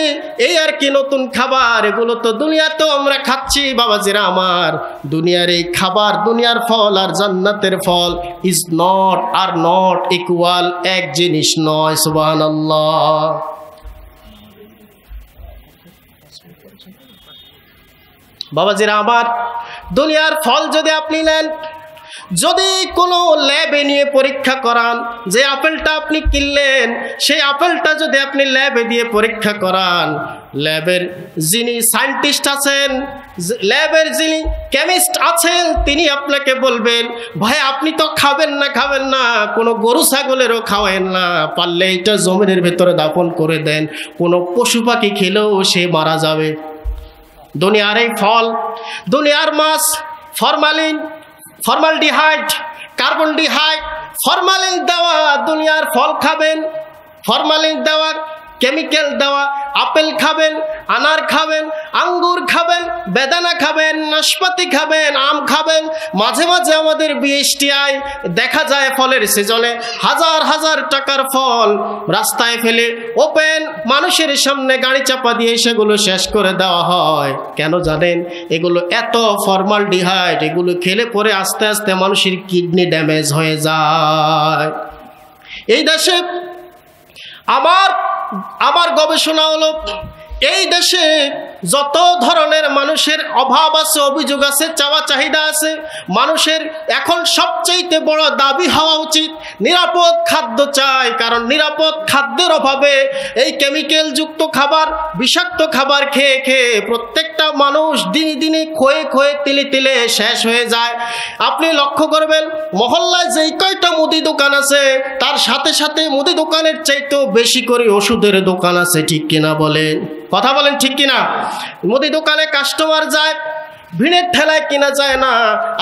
এই আর কি নতুন খাবার, এগুলো তো দুনিয়াতেও আমরা খাচ্ছি। বাবাজিরা আমার, দুনিয়ার এই খাবার, দুনিয়ার ফল আর জান্নাতের ফল ইজ নট ইকুয়াল, এক জিনিস নয়। সুবহানাল্লাহ। বাবাজিরা আমার, দুনিয়ার ফল যদি আপনি নেন, যদি কোনো ল্যাবে নিয়ে পরীক্ষা করান, যে আপেলটা আপনি কিনলেন সেই আপেলটা যদি আপনি ল্যাবে দিয়ে পরীক্ষা করান, ল্যাবের যিনি সায়েন্টিস্ট আছেন, ল্যাবের যিনি কেমিস্ট আছেন, তিনি আপনাকে বলবেন ভাই আপনি তো খাবেন না, কোনো গরু ছাগলেরও খাওয়েন না, পারলে এটা জমিনের ভেতরে দাফন করে দেন, কোনো পশু পাখি খেলেও সে মারা যাবে। দুনিয়ার এই ফল, দুনিয়ার মাছ, ফর্মালডিহাইড, কার্বন ডিহাইড, ফরমালিন দেওয়া দুনিয়ার ফল খাবেন, ফরমালিন দেওয়া, কেমিক্যাল দেওয়া আপেল খাবেন, আনার খাবেন, আঙ্গুর খাবেন, বেদানা খাবেন, নাশপাতি খাবেন, আম খাবেন। মাঝে মাঝে আমাদের BSTI দেখা যায় ফলের সিজনে হাজার হাজার টাকার ফল রাস্তায় ফেলে ওপেন মানুষের সামনে গাড়ি চাপা দিয়ে সেগুলো শেষ করে দেওয়া হয়। কেন জানেন? এগুলো এত ফর্মালডিহাইড, এগুলো খেলে পরে আস্তে আস্তে মানুষের কিডনি ড্যামেজ হয়ে যায়। এই দেশে আমার গবেষণা হলো, এই দেশে যত ধরনের মানুষের অভাব আছে, অভিযোগ আছে, চাওয়া চাহিদা আছে, মানুষের এখন সবচেয়ে বড় দাবি হওয়া উচিত নিরাপদ খাদ্য চাই। কারণ নিরাপদ খাদ্যের অভাবে এই কেমিক্যাল যুক্ত খাবার, বিষাক্ত খাবার খেয়ে খেয়ে প্রত্যেকটা মানুষ দিনে দিনে ক্ষয়ে তিলে তিলে শেষ হয়ে যায়। আপনি লক্ষ্য করবেন মহল্লায় যেই কয়টা মুদি দোকান আছে তার সাথে সাথে মুদি দোকানের চাইতেও বেশি করে ওষুধের দোকান আছে। ঠিক কিনা বলেন? কথা বলেন ঠিক কিনা? মুদি দোকানে কাস্টমার যায়, ভিড়ের ঠেলায় কিনা যায় না,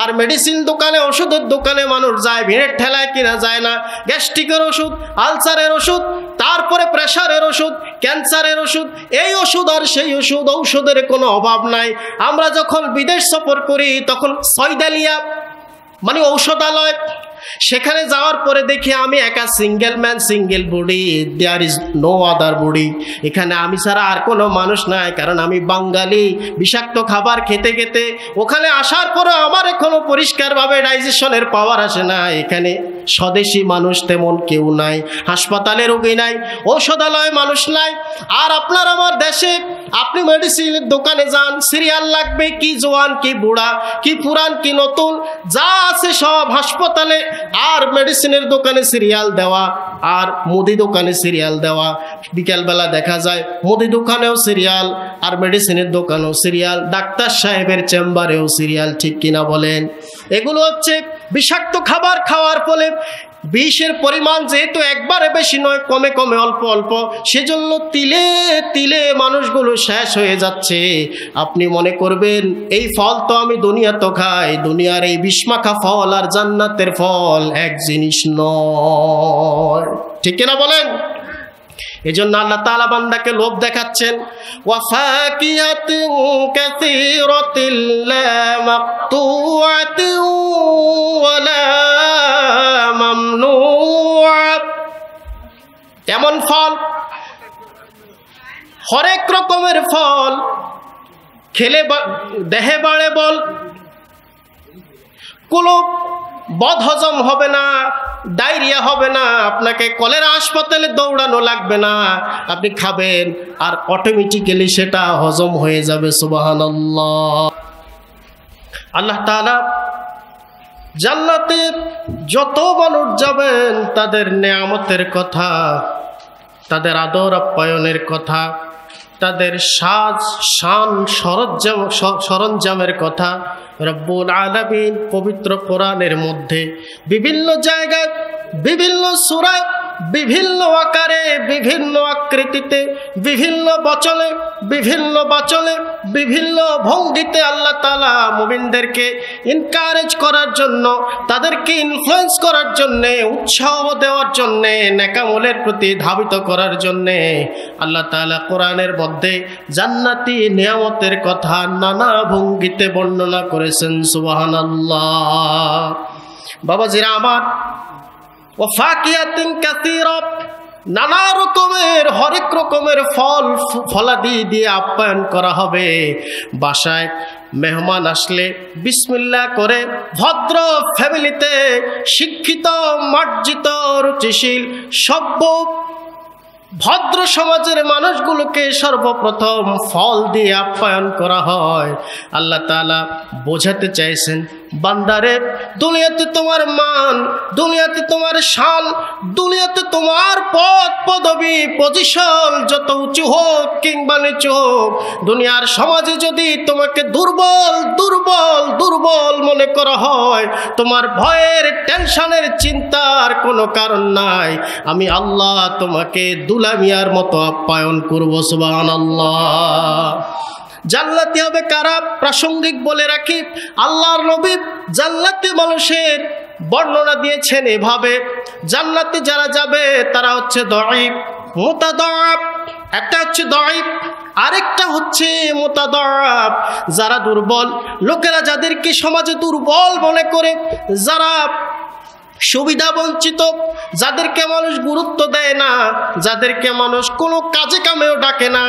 আর মেডিসিন দোকানে, ওষুধের দোকানে মানুষ যায়, ভিড়ের ঠেলায় কিনা যায় না। গ্যাস্ট্রিকের ওষুধ, আলসারের ওষুধ, তারপরে প্রেশারের ওষুধ, ক্যান্সারের ওষুধ, এই ওষুধ আর সেই ওষুধ, ঔষধের কোনো অভাব নাই। আমরা যখন বিদেশ সফর করি তখন সয়দালিয়া মানে ঔষধালয়, সেখানে যাওয়ার পরে দেখি আমি একা, single man single body, there is no other body. এখানে আমি ছাড়া আর কোনো মানুষ নাই, কারণ আমি বাঙালি। বিষাক্ত খাবার খেতে খেতে ওখানে আসার পরে আমার এখনো পরিষ্কারভাবে ডাইজেশনের পাওয়ার আসে না। এখানে স্বদেশি মানুষ তেমন কেউ নাই, হাসপাতালে রোগী নাই, ঔষধালয়ে মানুষ নাই। আর আপনার আমার দেশে আপনি মেডিসিনের দোকানে যান, সিরিয়াল লাগবে, কি জোয়ান কি বুড়া, কি পুরান কি নতুন, যা আছে সব হাসপাতালে আর মেডিসিনের দোকানে সিরিয়াল দেওয়া, আর মুদি দোকানে সিরিয়াল দেওয়া। বিকেলবেলা দেখা যায় মুদি দোকানেও সিরিয়াল আর মেডিসিনের দোকানেও সিরিয়াল, ডাক্তার সাহেবের চেম্বারেও সিরিয়াল। ঠিক কিনা বলেন? এগুলো হচ্ছে বিষাক্ত খাবার খাওয়ার ফলে বিষের পরিমাণ যেহেতু একবারে বেশি নয়, কমে কমে অল্প অল্প, সেজন্য তিলে তিলে মানুষগুলো শেষ হয়ে যাচ্ছে। আপনি মনে করবেন এই ফল তো আমি দুনিয়াতে খাই, দুনিয়ার এই বিষ-মাখা ফল আর জান্নাতের ফল এক জিনিস নয়। ঠিক কিনা বলেন? এজন্য আল্লাহ তাআলা বান্দাকে লোভ দেখাচ্ছেন, ওয়াফাকিয়াতিন কাসীরাতিন লা মাকতুআতিন ওয়ালা মামনুআ। এমন ফল, হরেক রকমের ফল খেলে দেহে বাড়ে বল, কোনো বদ হজম হবে না, ডায়রিয়া হবে না, আপনাকে কলেরা হাসপাতালে দৌড়ানো লাগবে না, আপনি খাবেন আর অটোমেটিক্যালি সেটা হজম হয়ে যাবে। সুবহানাল্লাহ। আল্লাহ তাআলা জান্নাতে যত মানুষ যাবেন তাদের নেয়ামতের কথা, তাদের আদর আপ্যায়নের কথা, তাদের সাজ শান সরঞ্জামের কথা রব্বুল আলামিন পবিত্র কোরআনের মধ্যে বিভিন্ন জায়গায়, বিভিন্ন সূরায়, বিভিন্ন আকারে, বিভিন্ন আকৃতিতে, বিভিন্ন বচনে, বিভিন্ন ভঙ্গিতে আল্লাহ তাআলা মুমিনদেরকে এনকারেজ করার জন্য, তাদেরকে ইনফ্লুয়েন্স করার জন্যে, উৎসাহ দেওয়ার জন্যে, নেকামলের প্রতি ধাবিত করার জন্যে আল্লাহ তাআলা কোরআনের মধ্যে জান্নাতি নিয়ামতের কথা নানা ভঙ্গিতে বর্ণনা করেছেন। সুবহানাল্লাহ। বাবাজিরা আমার, ওয়াফাকিয়াতিন কাসীরা, নানা রকমের হরেক রকমের ফল ফলাদি দিয়ে আপ্যায়ন করা হবে। বাসায় মেহমান আসলে বিসমিল্লাহ করে ভদ্র ফ্যামিলিতে শিক্ষিত মার্জিত রুচিশীল সভ্য ভদ্র সমাজের মানুষগুলোকে সর্বপ্রথম ফল দিয়ে আপ্যায়ন করা হয়। আল্লাহ তাআলা বোঝাতে চাইছেন, বান্দারে দুনিয়াতে তোমার মান, দুনিয়াতে তোমার শান, দুনিয়াতে তোমার পদ পদবি পজিশন যত উঁচু হোক কিংবা নিচু হোক, দুনিয়ার সমাজে যদি তোমাকে দুর্বল দুর্বল দুর্বল মনে করা হয়, তোমার ভয়ের টেনশনের চিন্তার কোনো কারণ নাই। আমি আল্লাহ তোমাকে দুলামিয়ার মতো আপ্যায়ন করবো। সুবহানাল্লাহ। জান্নাতি হবে কারা? প্রাসঙ্গিক বলে রাখি, আল্লাহর নবী জান্নাতি মানুষের বর্ণনা দিয়েছেন এভাবে, জান্নাতে যারা যাবে তারা হচ্ছে দঈফ মুতাদাআফ। একটা হচ্ছে দঈফ, আরেকটা হচ্ছে মুতাদাআফ। যারা দুর্বল, লোকেরা যাদেরকে সমাজে দুর্বল মনে করে, যারা সুবিধা বঞ্চিত, যাদেরকে মানুষ গুরুত্ব দেয় না, যাদেরকে মানুষ কোনো কাজে কামেও ডাকে না,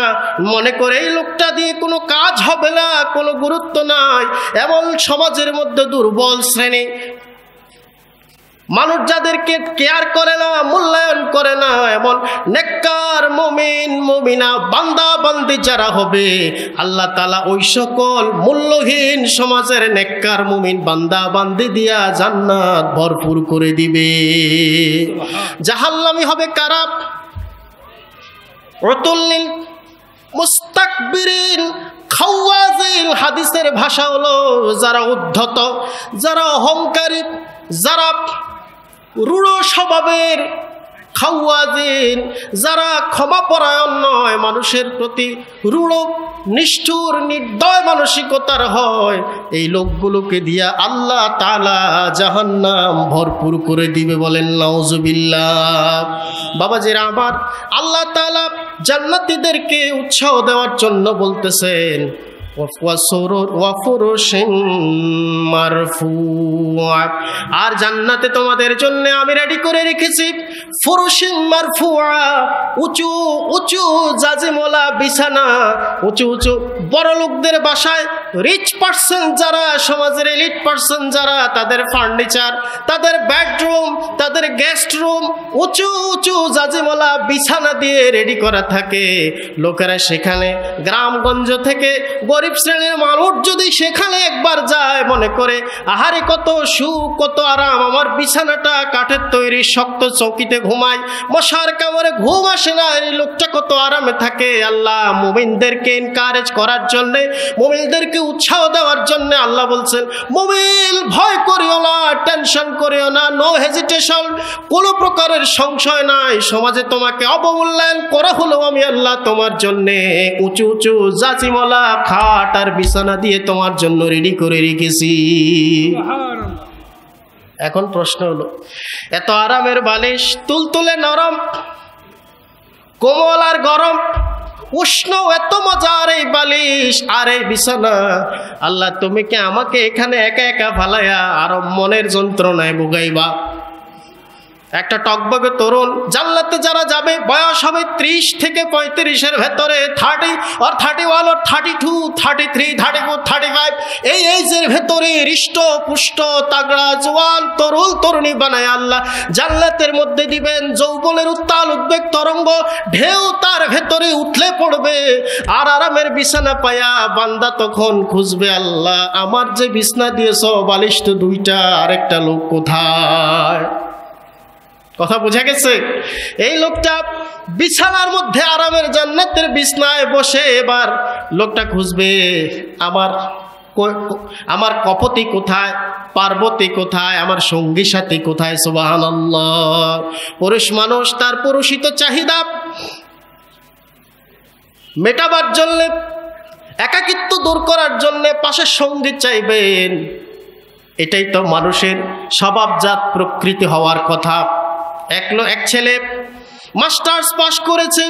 মনে করে এই লোকটা দিয়ে কোনো কাজ হবে না, কোনো গুরুত্ব নাই, এমন সমাজের মধ্যে দুর্বল শ্রেণী মানুষ যাদেরকে কেয়ার করে না, মূল্যায়ন করে না, এমন নেককার মুমিন মুমিনা বান্দা বান্দি যারা হবে, আল্লাহ তাআলা ওই সকল মূল্যহীন সমাজের নেককার মুমিন বান্দা বান্দি দিয়া জান্নাত ভরপুর করে দিবে। জাহান্নামী হবে কারা? উতুল্লিল মুস্তাকবিরিন খাওয়াজিন। হাদিসের ভাষা হলো যারা উদ্ধত, যারা অহংকারী, যারা রূঢ় স্বভাবের, খাওয়াজিন যারা ক্ষমাপরায়ণ নয়, মানুষের প্রতি রূঢ় নিষ্ঠুর নির্দয় মানসিকতার হয়, এই লোকগুলোকে দিয়া আল্লাহ তাআলা জাহান্নাম ভরপুর করে দিবে। বলেন নাউজুবিল্লাহ। বাবাজিরা আমার, আল্লাহ তাআলা জান্নাতীদেরকে উৎসাহ দেওয়ার জন্য বলতেছেন, আর জান্নাতে তোমাদের জন্য আমি রেডি করে রেখেছি ফুরুশিন মারফুআ, উঁচু উঁচু জাজিমওয়ালা বিছানা, উঁচু উঁচু বড় লোকদের বাসায় রিচ পার্সন যারা, সমাজের এলিট পার্সন যারা, তাদের ফার্নিচার, তাদের বেডরুম, তাদের গেস্ট রুম উঁচু উঁচু জাজিমওয়ালা বিছানা দিয়ে রেডি করা থাকে। লোকেরা সেখানে গ্রামগঞ্জ থেকে গরিব শ্রেণীর মানুষ যদি সেখানে একবার যায়, মনে করে আহারে কত সুখ কত আরাম, আমার বিছানাটা কাঠের তৈরি শক্ত চৌকিতে ঘুমাই, মশার কামড়ে ঘুম আসে না, এই লোকটা কত আরামে থাকে। আল্লাহ মুমিনদেরকে এনকারেজ করার জন্যে, মুমিনদেরকে উৎসাহ দেওয়ার জন্য আল্লাহ বলছেন, মুমিন ভয় করিও না, টেনশন করিও না, নো হেজিটেশন, কোনো প্রকারের সংশয় নাই। সমাজে তোমাকে অবমূল্যায়ন করা হলো, আমি আল্লাহ তোমার জন্যে উঁচু উঁচু জাজিমওয়ালা খাট আর বিছানা দিয়ে তোমার জন্য রেডি করে রেখেছি। এখন প্রশ্ন হলো, এত আরামের বালিশ, তুলতুলে নরম, কোমল আর গরম, উষ্ণ, এত মজার এই বালিশ আর এই বিছানা, আল্লাহ তুমি কি আমাকে এখানে একা একা ফালাইয়া আরো মনের যন্ত্রণায় ভোগাইবা? একটা টকবগে তরুণ জান্নাতে যারা যাবে, বয়স হবে 30 থেকে 35-এর ভেতরে, 30 or 31 or 32, 33, 34, 35, এই এজের ভেতরে হৃষ্ট পুষ্ট তাগড়া জওয়ান তরুণ তরুণী বানায় আল্লাহ জান্নাতের মধ্যে দিবেন। যৌবনের উত্তাল উদ্বেগ তরঙ্গ ঢেউ তার ভেতরে উঠলে পড়বে, আর আরামের বিছানা পায়া বান্দা তখন খুঁজবে, আল্লাহ আমার যে বিছানা দিয়েছ বালিশ তো 2টা, আরেকটা লোক কোথায়? কথা বোঝা গেছে? এই লোকটা বিছানার মধ্যে আরামের জান্নাতের বিছানায় বসে এবার লোকটা খুঁজবে, আমার কপতি কোথায়, পার্বতী কোথায়, আমার সঙ্গী সাথী কোথায়? সুবহানাল্লাহ। পুরুষ মানুষ তার পুরুষিত চাহিদা মেটাবার জন্য, একাকিত্ব দূর করার জন্য পাশের সঙ্গী চাইবেন, এটাই তো মানুষের স্বভাবজাত প্রকৃতি হওয়ার কথা। এক ছেলে মাস্টার্স পাশ করেছে,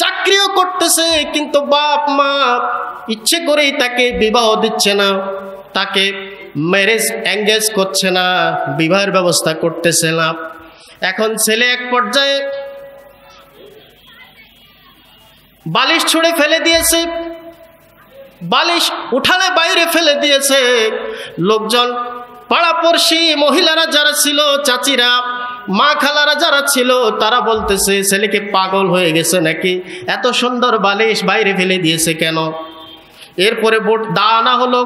চাকরিও করতেছে, কিন্তু বাপ মা ইচ্ছে করেই তাকে বিবাহ দিচ্ছে না, তাকে ম্যারেজ এঙ্গেজ করছে না, বিবাহের ব্যবস্থা করতেছে না। এখন ছেলে এক পর্যায়ে বালিশ ছুঁড়ে ফেলে দিয়েছে, বালিশ উঠানে বাইরে ফেলে দিয়েছে। লোকজন, পাড়াপড়শি মহিলারা যারা ছিল, চাচিরা, মা খালারা যারা ছিল, তারা বলতেছে ছেলেকে পাগল হয়ে গেছে নাকি, এত সুন্দর বালিশ বাইরে ফেলে দিয়েছে কেন? এরপরে বোট দানা হলো,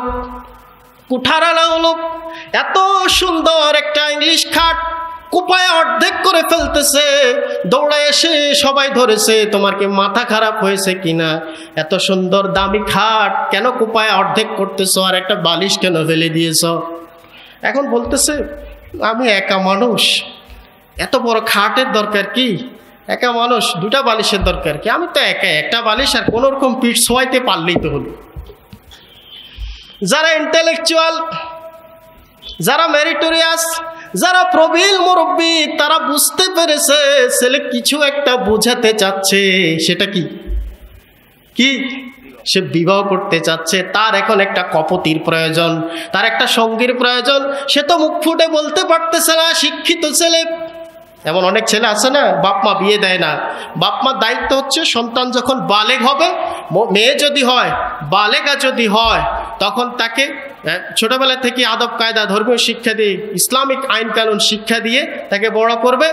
কুঠার আনা হলো, এত সুন্দর একটা ইংলিশ খাট কুপায় অর্ধেক করে ফেলতেছে। দৌড়ে এসে সবাই ধরেছে, তোমার কি মাথা খারাপ হয়েছে কিনা? এত সুন্দর দামি খাট কেন কুপায় অর্ধেক করতেছ, আর একটা বালিশ কেন ফেলে দিয়েছ? এখন বলতেছে আমি একা মানুষ, এত বড় খাটের দরকার কি? একা মানুষ, দুটা বালিশের দরকার কি? আমি তো একা, একটা বালিশ আর কোনো রকম পিঠ ছোঁয়াইতে পারলেই তো হলো। যারা ইন্টেলেকচুয়াল, যারা মেরিটোরিয়াস, যারা প্রবীণ মুরব্বী, তারা বুঝতে পেরেছে ছেলে কিছু একটা বোঝাতে চাচ্ছে। সেটা কি? কি? সে বিবাহ করতে চাচ্ছে, তার এখন একটা কপতির প্রয়োজন, তার একটা সঙ্গীর প্রয়োজন। সে তো মুখ ফুটে বলতে পারতেছে না, শিক্ষিত ছেলে। এমন অনেক ছেলে আছে না, বাপ মা বিয়ে দেয় না। বাপ মার দায়িত্ব হচ্ছে সন্তান যখন বালেগ হবে, মেয়ে যদি হয়, বালেগা যদি হয়, তখন তাকে ছোটবেলা থেকে আদব কায়দা, ধর্মীয় শিক্ষা দিয়ে, ইসলামিক আইন কানুন শিক্ষা দিয়ে তাকে বড় করবে।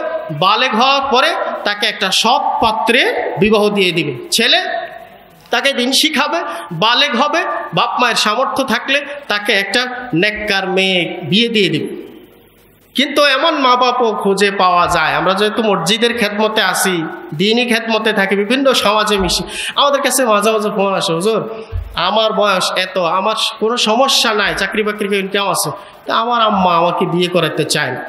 বালেগ হওয়ার পরে তাকে একটা সৎ পাত্রে বিবাহ দিয়ে দিবে। ছেলে তাকে দিন শিখাবে, বালেগ হবে, বাপ মায়ের সামর্থ্য থাকলে তাকে একটা নেককার মেয়ে বিয়ে দিয়ে দিবে। কিন্তু এমন মা বাপও খুঁজে পাওয়া যায়। আমরা যেহেতু মসজিদের খেদমতে আসি, দিনই খেদমতে থাকি, বিভিন্ন সমাজে মিশি, আমাদের কাছে মাঝে মাঝে ফোন আসে, হুজুর আমার বয়স এত, আমার কোনো সমস্যা নাই, চাকরি বাকরি ইনকাম আছে, তা আমার আম্মা আমাকে বিয়ে করাতে চায় না,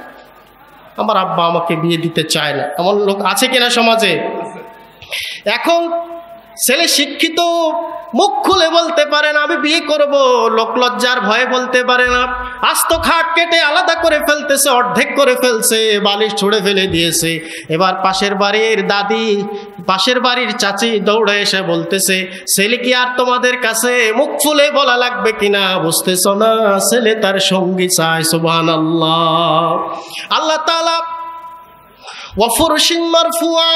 আমার আব্বা আমাকে বিয়ে দিতে চায় না। এমন লোক আছে কিনা সমাজে? এখন ছেলে শিক্ষিত, মুখ খুলে বলতে পারে না আমি বিয়ে করব, লোকলজ্জার ভয়ে বলতে পারে না। আস্ত খাট কেটে আলাদা করে ফেলতেছে, অর্ধেক করে ফেলছে, বালিশ ছুঁড়ে ফেলে দিয়েছে। এবার পাশের বাড়ির দাদি, পাশের বাড়ির চাচি দৌড়ে এসে বলতেছে ছেলে কি আর তোমাদের কাছে মুখ ফুলে বলা লাগবে কিনা বুঝতেছ না? ছেলে তার সঙ্গী চায়। সুবহানাল্লাহ। আল্লাহ তাআলা ওয়াফুরশিন মারফুয়া,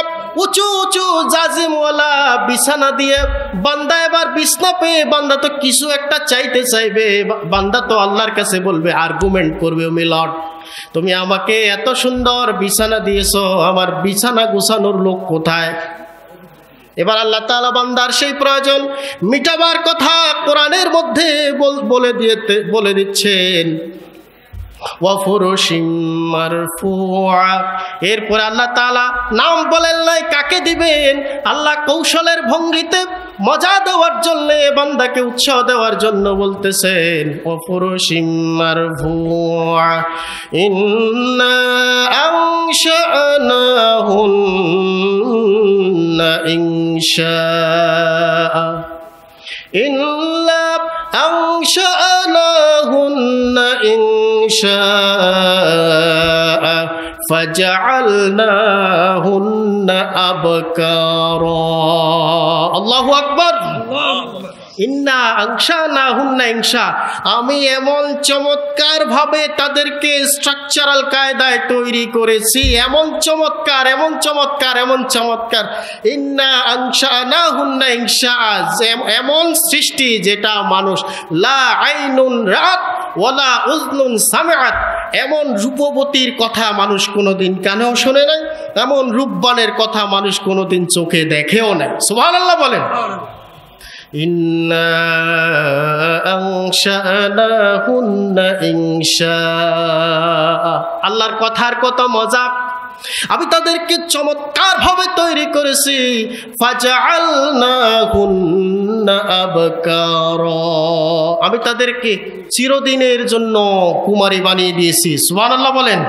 উঁচু উঁচু জাজিমওয়ালা বিছানা দিয়ে, বান্দা এবার বিছনা পেয়ে বান্দা তো কিছু একটা চাইতে চাইবে। বান্দা তো আল্লাহর কাছে বলবে, আর্গুমেন্ট করবে, ও মিলট তুমি আমাকে এত সুন্দর বিছানা দিয়েছো, আমার বিছানা গুছানোর লোক কোথায়? এবার আল্লাহ তাআলা বান্দার সেই প্রয়োজন মিটাবার কথা কোরআনের মধ্যে বলে দিচ্ছেন। ওয়াফুরশিম মারফুআ, এরপরে আল্লাহ তাআলা নাম বলেন নাই কাকে দিবেন। আল্লাহ কৌশলের ভঙ্গিতে মজা দেওয়ার জন্য, বান্দাকে উৎসাহ দেওয়ার জন্য বলতেছেন ওয়াফুরশিম মারফুআ ইন্না আনশানাহুন্না ইনশাআ, ইন্না আনশানাহুন্না ইনশাআ ফাজআলনাহুন্না আবকারা। আল্লাহু আকবার। ইন্না আনশানাহুন্না ইনশা, আমি এমন চমৎকার ভাবে তাদেরকে স্ট্রাকচারাল কায়দায় তৈরি করেছি, এমন চমৎকার, এমন চমৎকার, এমন চমৎকার। ইন্না আনশানাহুন্না ইনশা, এমন সৃষ্টি যেটা মানুষ লা আইনুন রাত ওয়ালা উযনুন সামিআত, এমন রূপবতীর কথা মানুষ কোনোদিন কানেও শোনে নাই, এমন রূপবানের কথা মানুষ কোনোদিন চোখে দেখেও নাই। সুবহানাল্লাহ বলেন। ইন্না আনশানাহুন্না ইনশাআ, আল্লাহর কথার কত মজা। আমি তাদেরকে চমৎকার ভাবে তৈরি করেছি। ফাজআলনাহুন্না আবকারা, আমি তাদেরকে চিরদিনের জন্য কুমারী বানিয়ে দিয়েছি। সুবহানাল্লাহ বলেন।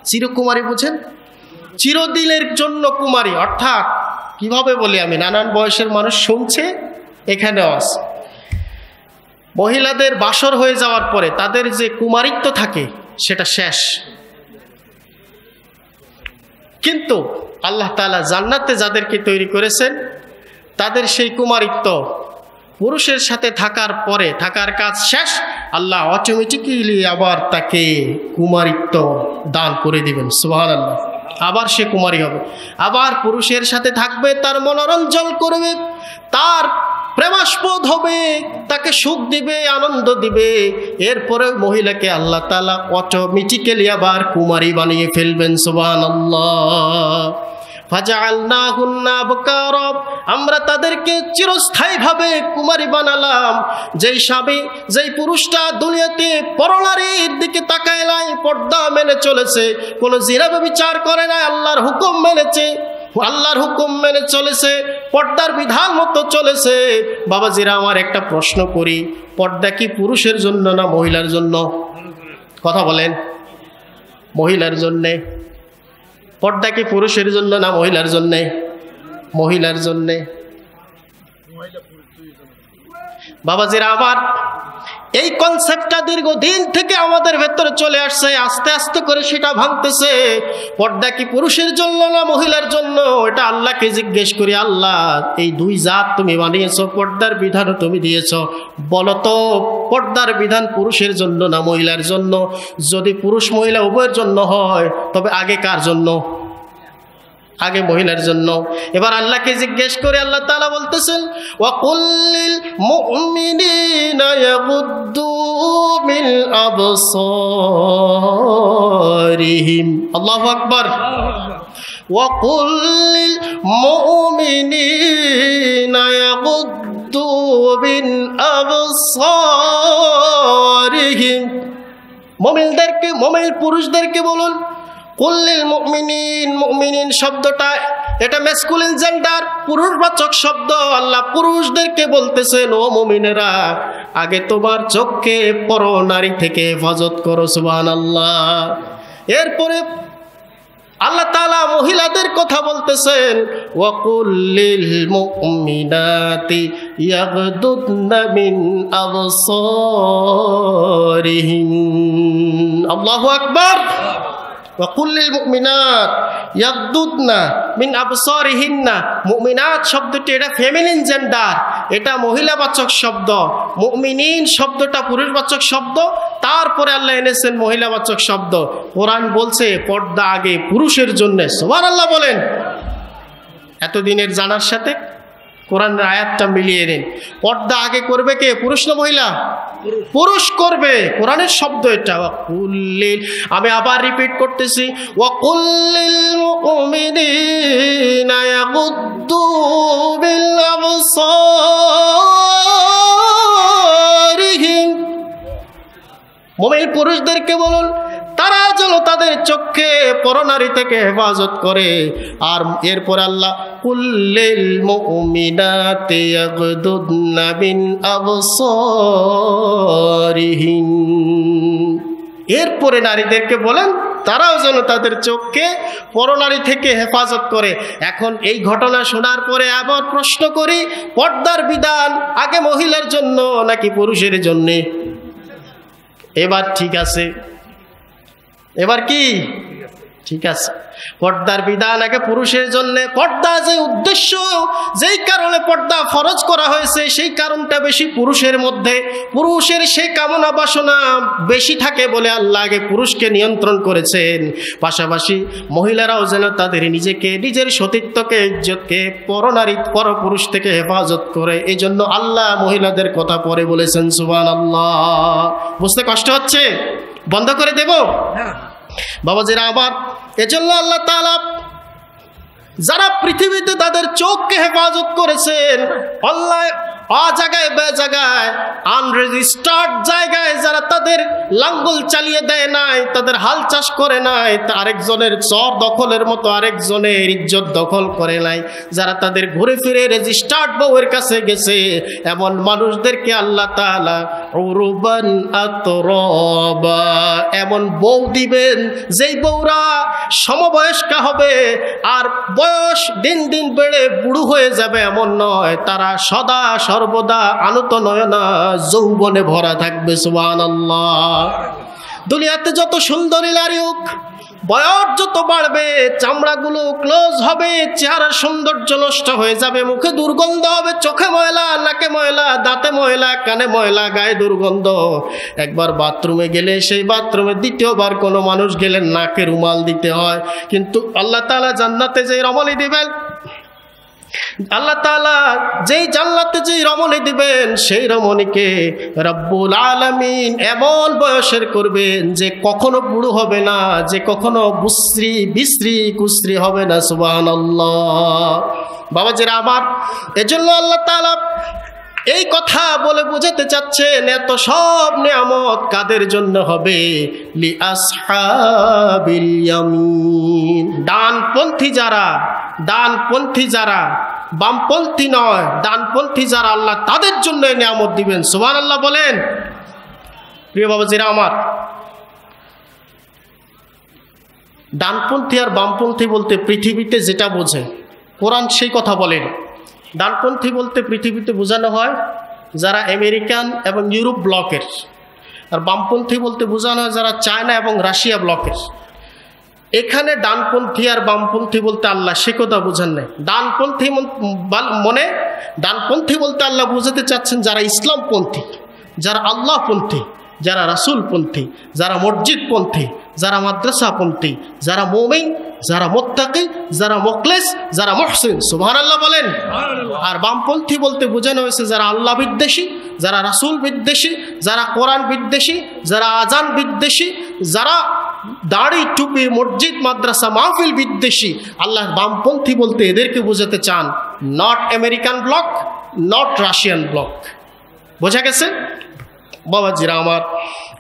চিরকুমারী বুঝেন? চিরদিনের জন্য কুমারী, অর্থাৎ কিভাবে বলি আমি, নানান বয়সের মানুষ শুনছে, এখানেও আছে। মহিলাদের বাসর হয়ে যাওয়ার পরে তাদের যে কুমারিত্ব থাকে সেটা শেষ, কিন্তু আল্লাহ তাআলা জান্নাতে যাদেরকে তৈরি করেছেন তাদের সেই কুমারিত্ব পুরুষের সাথে থাকার পরে, থাকার কাজ শেষ, আল্লাহ অটোমেটিক্যালি আবার তাকে কুমারিত্ব দান করে দিবেন। সুবহানাল্লাহ। আবার সে কুমারী হবে, আবার পুরুষের সাথে থাকবে, তার মনোরঞ্জন করবে, তার প্রেমাস্পদ হবে, তাকে সুখ দিবে, আনন্দ দিবে। এরপরে মহিলাকে আল্লাহ তাআলা অটোমেটিক্যালি আবার কুমারী বানিয়ে ফেলবেন। সুবহানাল্লাহ। ফাজআলনাহুন্না আবকারা, আমরা তাদেরকে চিরস্থায়ীভাবে কুমারী বানালাম। যেই স্বামী, যেই পুরুষটা দুনিয়াতে পরনারীর দিকে তাকায় নাই, পর্দা মেনে চলেছে, কোনো জিনা ব্যভিচার করে নাই, আল্লাহর হুকুম মেনেছে, আল্লাহর হুকুম মেনে চলেছে, পর্দার বিধান মতো চলেছে। বাবাজিরা, আমার একটা প্রশ্ন করি, পর্দা কি পুরুষের জন্য না মহিলার জন্য? কথা বলেন। মহিলার জন্যে। পর্দা কি পুরুষের জন্য না মহিলার জন্যে? মহিলার জন্যে। বাবাজিরা আমার, এই কনসেপ্টটা দীর্ঘদিন থেকে আমাদের ভেতরে চলে আসছে, আস্তে আস্তে করে সেটা ভাঙতেছে। পর্দা কি পুরুষের জন্য না মহিলার জন্য? এটা আল্লাহকে জিজ্ঞেস করি, আল্লাহ এই দুই জাত তুমি বানিয়েছো, পর্দার বিধানও তুমি দিয়েছো, বলো তো পর্দার বিধান পুরুষের জন্য না মহিলার জন্য? যদি পুরুষ মহিলা উভয়ের জন্য হয়, তবে আগে কার জন্য? আগে মহিলার জন্য। এবার আল্লাহকে জিজ্ঞেস করে আল্লাহ তাআলা বলতেছেন, ওয়াকুল্লিল মুমিনিনা ইয়াগুদ্দু মিন আবসারিহিম। আল্লাহু আকবার। ওয়াকুল্লিল মুমিনিনা ইয়াগুদ্দু মিন আবসারিহিম। মুমিনদেরকে, মুমিন পুরুষদেরকে বলুন, কুল্লিল মুমিনিন, মুমিনিন শব্দটা এটা ম্যাসকুলিন জেন্ডার, পুরুষবাচক শব্দ। আল্লাহ পুরুষদেরকে বলতেছেন, ও মুমিনেরা, আগে তোমার চোখকে পরনারী থেকে হেফাজত করো। সুবহানাল্লাহ। এরপরে আল্লাহ তাআলা মহিলাদের কথা বলতেছেন, ওয়া কুল্লিল মুমিনাতি ইয়াগদুদনা মিন আবসারিহিম। আল্লাহু আকবার। ওয়াকুল্লিল মুমিনাত ইয়াগদুদনা মিন আবসারিহিন্না। মুমিনাত শব্দটি এটা ফেমিনিন জেন্ডার, এটা মহিলাবাচক শব্দ। মুমিনিন শব্দটা পুরুষবাচক শব্দ, তারপরে আল্লাহ এনেছেন মহিলাবাচক শব্দ। কোরআন বলছে পর্দা আগে পুরুষের জন্য। সুবহানাল্লাহ বলেন। এতদিনের জানার সাথে কোরআনের আয়াতটা মিলিয়ে নিন। পর্দা আগে করবে কে, পুরুষ না মহিলা? পুরুষ করবে, কোরআনের শব্দ এটা। ওয়াকুল্লিল, আমি আবার রিপিট করতেছি, ওয়াকুল্লিল মুমিনিনা ইয়াগুদ্দু বিল আবসারিহিম। মুমিন পুরুষদেরকে বলুন, তারা যেন তাদের চোখে পরনারী থেকে হেফাজত করে। আর এরপর আল্লাহ কুল্লিল মুমিনাতি ইয়াগদুদনা মিন আবসারিহিম। এরপরে নারীদেরকে বলেন তারাও যেন তাদের চোখকে পরনারী থেকে হেফাজত করে। এখন এই ঘটনা শোনার পরে আবার প্রশ্ন করি, পর্দার বিধান আগে মহিলার জন্য নাকি পুরুষের জন্যে? এবার ঠিক আছে, এবার কি ঠিক আছে? পর্দার বিধান আগে পুরুষের জন্য। পর্দা যে উদ্দেশ্য, যেই কারণে পর্দা ফরজ করা হয়েছে, সেই কারণটা বেশি পুরুষের মধ্যে। পুরুষের সেই কামনা বাসনা বেশি থাকে বলে আল্লাহ আগে পুরুষকে নিয়ন্ত্রণ করেছেন। পাশাপাশি মহিলারাও যেন তাদের নিজেকে, নিজের সতীত্বকে, ইজ্জতকে পরনারী পরপুরুষ থেকে হেফাজত করে, এই জন্য আল্লাহ মহিলাদের কথা পরে বলেছেন। সুবহানাল্লাহ। বুঝতে কষ্ট হচ্ছে? বন্ধ করে দেব বাবাজিরা আবার। এজন্য আল্লাহ তাআলা যারা পৃথিবীতে তাদের চোখকে হেফাজত করেছেন, আল্লাহ জায়গায় বে জায়গায় আনরেজিস্টার্ড জায়গায় যারা তাদের লাঙ্গল চালিয়ে দেয় নাই, তাদের হাল চাষ করে নাই, আরেকজনের চর দখলের মতো আরেকজনের ইজ্জত দখল করে নাই, যারা তাদের ঘুরে ফিরে রেজিস্টার্ড বউয়ের কাছে গেছে, এমন মানুষদেরকে আল্লাহ তাআলা উরুবান আতরাবা, এমন বউ দিবেন যেই বউরা সমবয়স্কা হবে, আর বয়স দিন দিন বেড়ে বুড়ো হয়ে যাবে এমন নয়, তারা সদা সর্বদা আনত নয়না যৌবনে ভরা থাকবে। সুবহানাল্লাহ। দুনিয়াতে যত সুন্দরী নারী হোক, বয়স যত বাড়বে চামড়াগুলো ক্লোজ হবে, চেহারার সৌন্দর্য নষ্ট হয়ে যাবে, মুখে দুর্গন্ধ হবে, চোখে ময়লা, নাকে ময়লা, দাঁতে ময়লা, কানে ময়লা, গায়ে দুর্গন্ধ। একবার বাথরুমে গেলে সেই বাথরুমে দ্বিতীয়বার কোনো মানুষ গেলে নাকে রুমাল দিতে হয়। কিন্তু আল্লাহ তাআলা জান্নাতে যে রমণী দিবেন, আল্লাহ তাআলা যেই জান্নাতে যেই রমণী দিবেন, সেই রমণীকে রব্বুল আলামিন এমন বয়সের করবেন যে কখনো বুড়ো হবে না, যে কখনো বিশ্রী কুশ্রী হবে না। সুবহানাল্লাহ। বাবাজিরা আমার, এজন্য আল্লাহ তাআলা এই কথা বলে বোঝাতে চাচ্ছেন এত সব নিয়ামত কাদের জন্য হবে? লি আসহাবিল ইয়ামিন। ডানপন্থী যারা, বামপন্থী নয়, ডানপন্থী যারা, আল্লাহ তাদের জন্য এই নিয়ামত দিবেন। সুবহানাল্লাহ বলেন। প্রিয় বাবাজিরা আমার, ডানপন্থী আর বামপন্থী বলতে পৃথিবীতে যেটা বোঝে কোরআন সেই কথা বলেন। ডানপন্থী বলতে পৃথিবীতে বোঝানো হয় যারা আমেরিকান এবং ইউরোপ ব্লকের, আর বামপন্থী বলতে বোঝানো হয় যারা চায়না এবং রাশিয়া ব্লকের। এখানে ডানপন্থী আর বামপন্থী বলতে আল্লাহ সে কথা বোঝান নাই। ডানপন্থী বলতে আল্লাহ বোঝাতে চাচ্ছেন যারা ইসলামপন্থী, যারা আল্লাহপন্থী, যারা রাসূলপন্থী, যারা মসজিদপন্থী, যারা মাদ্রাসাপন্থী, যারা মুমিন, যারা মুত্তাকি, যারা মুখলিস, যারা মুহসিন। সুবহানাল্লাহ বলেন। আর বামপন্থী বলতে বোঝানো হয়েছে যারা আল্লাহ বিদ্বেষী, যারা রাসূল বিদ্বেষী, যারা কোরআন বিদ্বেষী, যারা আজান বিদ্বেষী, যারা দাড়ি টুপি মসজিদ মাদ্রাসা মাহফিল বিদ্বেষী। আল্লাহ বামপন্থী বলতে এদেরকে বোঝাতে চান, not American block, not Russian block. বোঝা গেছে বাবাজিরা আমার?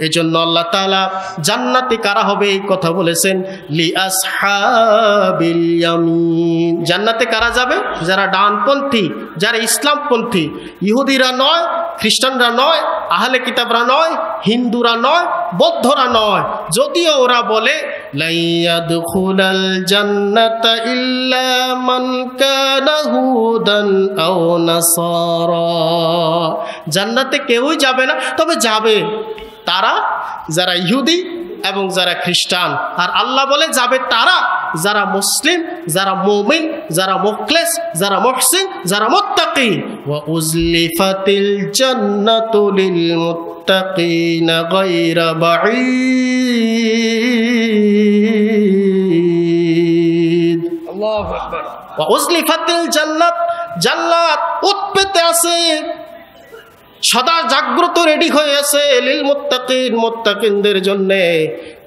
এই জন্য আল্লাহ তাআলা জান্নাতে কারা হবে এই কথা বলেছেন, লি আসহাবিল ইয়ামিন। জান্নাতে কারা যাবে? যারা ডানপন্থী, যারা ইসলামপন্থী। ইহুদিরা নয়, খ্রিস্টানরা নয়, আহলে কিতাবরা নয়, হিন্দুরা নয়, বৌদ্ধরা নয়। যদিও ওরা বলে লা ইয়াদখুলাল জান্নাতা ইল্লা মান কানা হুদান আও নাসারা। জান্নাতে কেউই যাবে না, তবে যাবে তারা যারা ইহুদি এবং যারা খ্রিস্টান। আর আল্লাহ বলে যাবে তারা যারা মুসলিম, যারা মুমিন, যারা মুখলিস, যারা মুহসিন, যারা মুত্তাকি। ওয়া উজলিফাতিল জান্নাতু লিল মুত্তাকিনা গায়রা বাঈদ। আল্লাহু আকবার। ওয়া উজলিফাতিল জান্নাত, জান্নাত উৎপেতে আছে, সদা জাগ্রত রেডি হয়ে আছে, লিল মুত্তাকিন, মুত্তাকিনদের জন্য,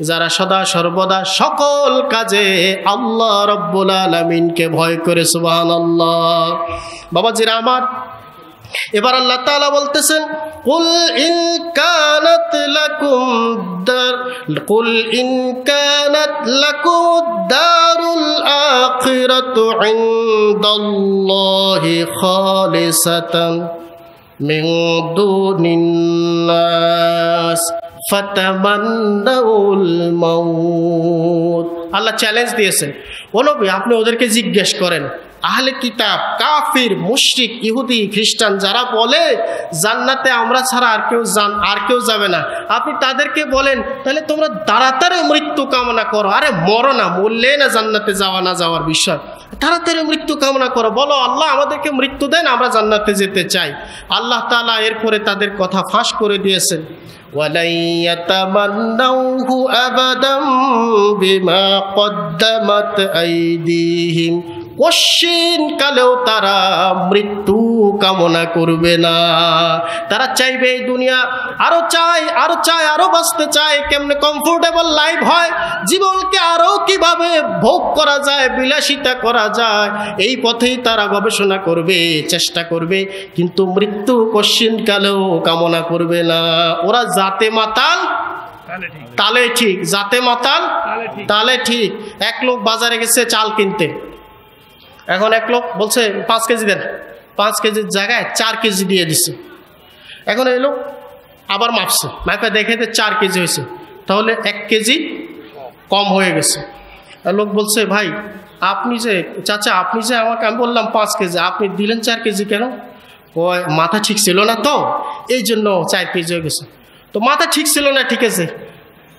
যারা সদা সর্বদা সকল কাজে আল্লাহ রাব্বুল আলামিনকে ভয় করে। সুবহানাল্লাহ। বাবাজিরা আমার, এবার আল্লাহ তাআলা বলতেছেন, কুল ইন কানাত লাকুম দারুল আখিরাতু ইনদাল্লাহি খালিসাতান মিন দুনিন নাস ফাতামান্নাউল মাউত। আল্লাহ চ্যালেঞ্জ দিয়েছেন, ও নবী আপনি ওদেরকে জিজ্ঞেস করেন, আহলে কিতাব, কাফির, মুশরিক, ইহুদি, খ্রিস্টান যারা বলে জান্নাতে আমরা ছাড়া আর কেউ যাবে না, আপনি তাদেরকে বলেন তাহলে তোমরা তাড়াতাড়ি মৃত্যু কামনা করো। আরে মরো না, মরলে না জান্নাতে যাওয়া না যাওয়ার বিষয়, তাড়াতাড়ি মৃত্যু কামনা করো, বলো আল্লাহ আমাদেরকে মৃত্যু দেন, আমরা জান্নাতে যেতে চাই। আল্লাহ তাআলা এরপরে তাদের কথা ফাঁস করে দিয়েছেন, ওয়ালাই ইয়াতামান্নাউহু আবাদাম বিমা কদ্দামাত আইদিহিম। কশিন কালেও তারা মৃত্যু কামনা করবে না। তারা চাইবে এই দুনিয়া আরো চায়, আরো বাঁচতে চায়, কেমনে কমফোর্টেবল লাইফ হয়, জীবনকে আরো কিভাবে ভোগ করা যায়, বিলাসিতা করা যায়, এই পথেই তারা গবেষণা করবে, চেষ্টা করবে, কিন্তু মৃত্যু কশিন কালেও কামনা করবে না। ওরা জাতে মাতাল তালে ঠিক, জাতে মাতাল তালে ঠিক। এক লোক বাজারে গেছে চাল কিনতে, এখন এক লোক বলছে 5 কেজি দেন, 5 কেজির জায়গায় 4 কেজি দিয়ে দিছে। এখন এই লোক আবার মাপছে, মাপে দেখে 4 কেজি হয়েছে, তাহলে 1 কেজি কম হয়ে গেছে। লোক বলছে ভাই আপনি যে চাচা আপনি যে আমাকে, আমি বললাম 5 কেজি, আপনি দিলেন 4 কেজি কেন? ওই মাথা ঠিক ছিল না তো, এই জন্য 4 কেজি হয়ে গেছে। তো মাথা ঠিক ছিল না, ঠিক আছে,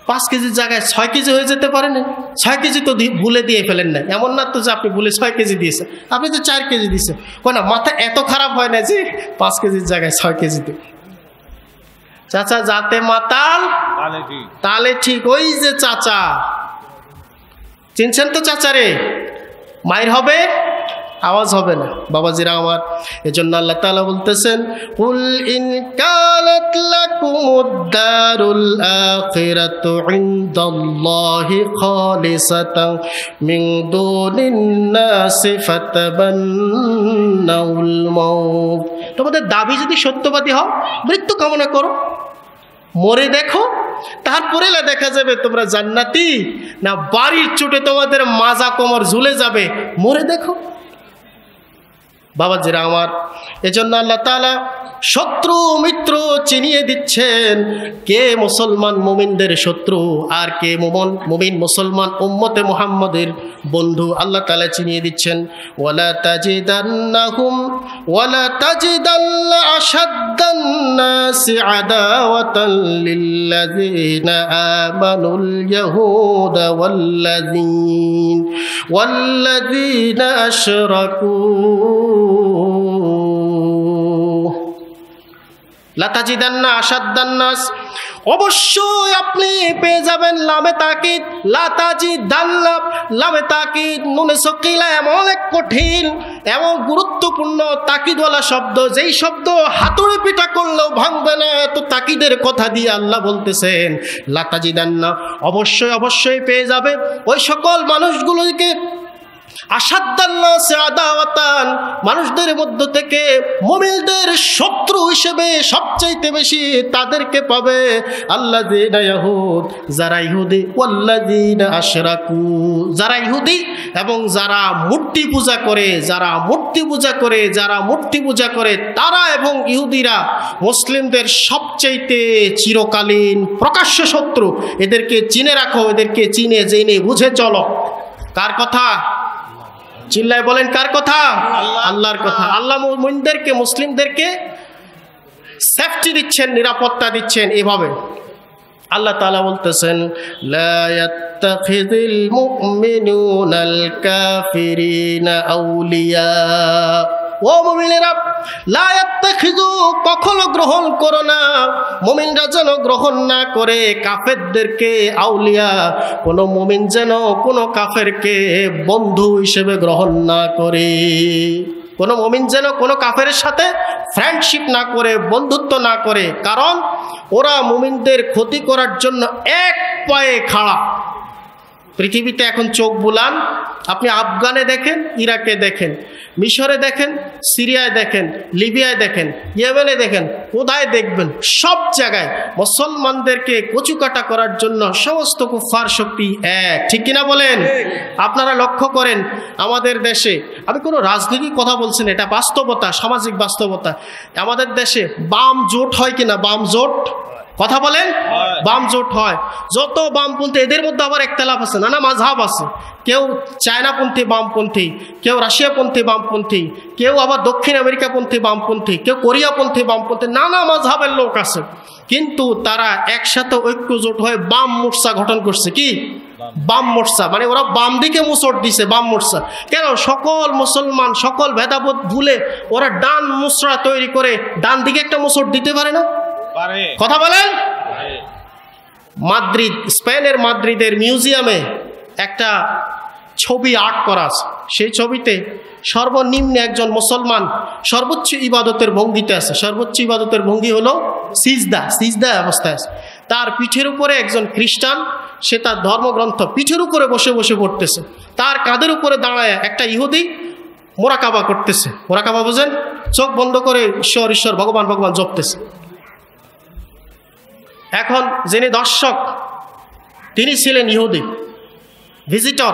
5 কেজির জায়গায় 6 কেজি হয়ে যেতে পারে না? 6 কেজি তো ভুলে দিয়ে ফেলেন না, এমন না তো যে আপনি ভুলে 6 কেজি দিয়েছেন, আপনি তো 4 কেজি দিয়েছেন। না, মাথা এত খারাপ হয় না যে 5 কেজির জায়গায় 6 কেজি দেবে। চাচা যাতে মাতাল তালে ঠিক। ওই যে চাচা, চিনছেন তো চাচারে? মায়ের হবে, আওয়াজ হবে না। বাবাজিরা আমার, এজন্য আল্লাহ তাআলা বলতেছেন, কুল ইন কানাত লাকুমুদ দারুল আখিরাতু ইনদাল্লাহি খালিসাতান মিন দুনিন নাসি ফাতাবান্নাউল মাউত। তোমাদের দাবি যদি সত্যবাদী হও, মৃত্যু কামনা করো, মরে দেখো, তারপরে দেখা যাবে তোমরা জান্নাতি না বাড়ির চোটে তোমাদের মাজা কোমর ঝুলে যাবে। মরে দেখো। বাবাজিরা আমার, এজন্য আল্লাহ তাআলা শত্রু মিত্র চিনিয়ে দিচ্ছেন, কে মুসলমান মুমিনদের শত্রু আর কে মুমিন মুসলমান উম্মতে মুহাম্মাদের বন্ধু। আল্লাহ তাআলা চিনিয়ে দিচ্ছেন, ওয়ালা তাজিদান্না আশাদ্দান নাসি আদাওয়াতান লিল্লাযিনা আমানুল ইয়াহুদা ওয়াল্লাযিনা আশরাকু লাতাজিদান্না আশাদ্দান্নাস, অবশ্যই আপনি পেয়ে যাবেন লামে তাকিদ, লাতাজিদান্না লামে তাকিদ নুনে সকিলা, এমন এক কঠিন এমন গুরুত্বপূর্ণ তাকিদওয়ালা শব্দ, যেই শব্দ হাতুড়ি পিটা করলেও ভাঙবে না, এত তাকিদের কথা দিয়ে আল্লাহ বলতেছেন লাতাজিদান্না, অবশ্যই অবশ্যই পেয়ে যাবে ওই সকল মানুষগুলোকে আশাদ্দান্নাসে আদাওয়াতান, মানুষদের মধ্য থেকে মুমিনদের শত্রু হিসেবে সবচাইতে বেশি তাদেরকে পাবে আল্লাযীনা ইয়াহুদ, যারা ইহুদি, ওয়াল্লাযীনা আশরাকু, যারা ইহুদি এবং যারা মূর্তি পূজা করে, তারা এবং ইহুদিরা মুসলিমদের সবচাইতে চিরকালীন প্রকাশ্য শত্রু। এদেরকে চিনে রাখো, এদেরকে চিনে জেনে বুঝে চলো। কার কথা? চিল্লায় বলেন, কার কথা? আল্লাহর কথা। আল্লাহ মুমিনদেরকে, মুসলিমদেরকে সেফটি দিচ্ছেন, নিরাপত্তা দিচ্ছেন। এভাবে আল্লাহ তাআলা বলতেছেন, লা ইয়াত্তাখিযুল মুমিনুনাল কাফিরিনা আউলিয়া, ও মুমিনেরা, লা ইয়াত্তাখিযু, কখনো গ্রহণ করো না, মুমিনরা যেন গ্রহণ না করে কাফেরদেরকে আউলিয়া, কোনো মুমিন যেন কোনো কাফেরকে বন্ধু হিসেবে গ্রহণ না করে, কোনো মুমিন যেন কোনো কাফেরের সাথে ফ্রেন্ডশিপ না করে, বন্ধুত্ব না করে, কারণ ওরা মুমিনদের ক্ষতি করার জন্য এক পায়ে খাড়া। পৃথিবীতে এখন চোখ বুলান, আপনি আফগানে দেখেন, ইরাকে দেখেন, মিশরে দেখেন, সিরিয়ায় দেখেন, লিবিয়ায় দেখেন, ইয়েমেনে দেখেন, কোথায় দেখবেন, সব জায়গায় মুসলমানদেরকে কচুকাটা করার জন্য সমস্ত কুফার শক্তি এক। ঠিক কিনা বলেন? আপনারা লক্ষ্য করেন আমাদের দেশে, আমি কোনো রাজনৈতিক কথা বলছি না, এটা বাস্তবতা, সামাজিক বাস্তবতা। আমাদের দেশে বাম জোট হয় কিনা? বাম জোট কথা বলেন, বাম জোট হয়। যত বামপন্থী, এদের মধ্যে আবার একতলাফ আছে, নানা মাযহাব আছে। কেউ চায়নাপন্থী বামপন্থী, কেউ রাশিয়াপন্থী বামপন্থী, কেউ আবার দক্ষিণ আমেরিকাপন্থী বামপন্থী, কেউ কোরিয়াপন্থী বামপন্থী, নানা মাযহাবের লোক আছে। কিন্তু তারা একসাথে ঐক্য জোট হয়ে বাম মোর্চা গঠন করছে। কি বাম মোর্চা? মানে ওরা বাম দিকে মুসট দিছে, বাম মোর্চা। কেন? সকল মুসলমান, সকল ভেদাভেদ ভুলে ওরা ডান মোর্চা তৈরি করে ডান দিকে একটা মুসট দিতে পারে না? কথা বলেন। মাদ্রিদ, স্পেনের মাদ্রিদের মিউজিয়ামে একটা ছবি আর্ট করা আছে। সেই ছবিতে সর্বনিম্ন একজন মুসলমান সর্বোচ্চ ইবাদতের ভঙ্গিতে আছে। সর্বোচ্চ ইবাদতের ভঙ্গি হলো সিজদা অবস্থায় আছে। তার পিঠের উপরে একজন খ্রিস্টান, সে তার ধর্মগ্রন্থ পিঠের উপরে বসে বসে পড়তেছে। তার কাঁধের উপরে দাঁড়ায় একটা ইহুদি মোরাকাবা করতেছে। মোরাকাবা বোঝেন? চোখ বন্ধ করে ঈশ্বর ঈশ্বর ভগবান ভগবান জপতেছে। এখন যিনি দর্শক, তিনি ছিলেন ইহুদি, ভিজিটর,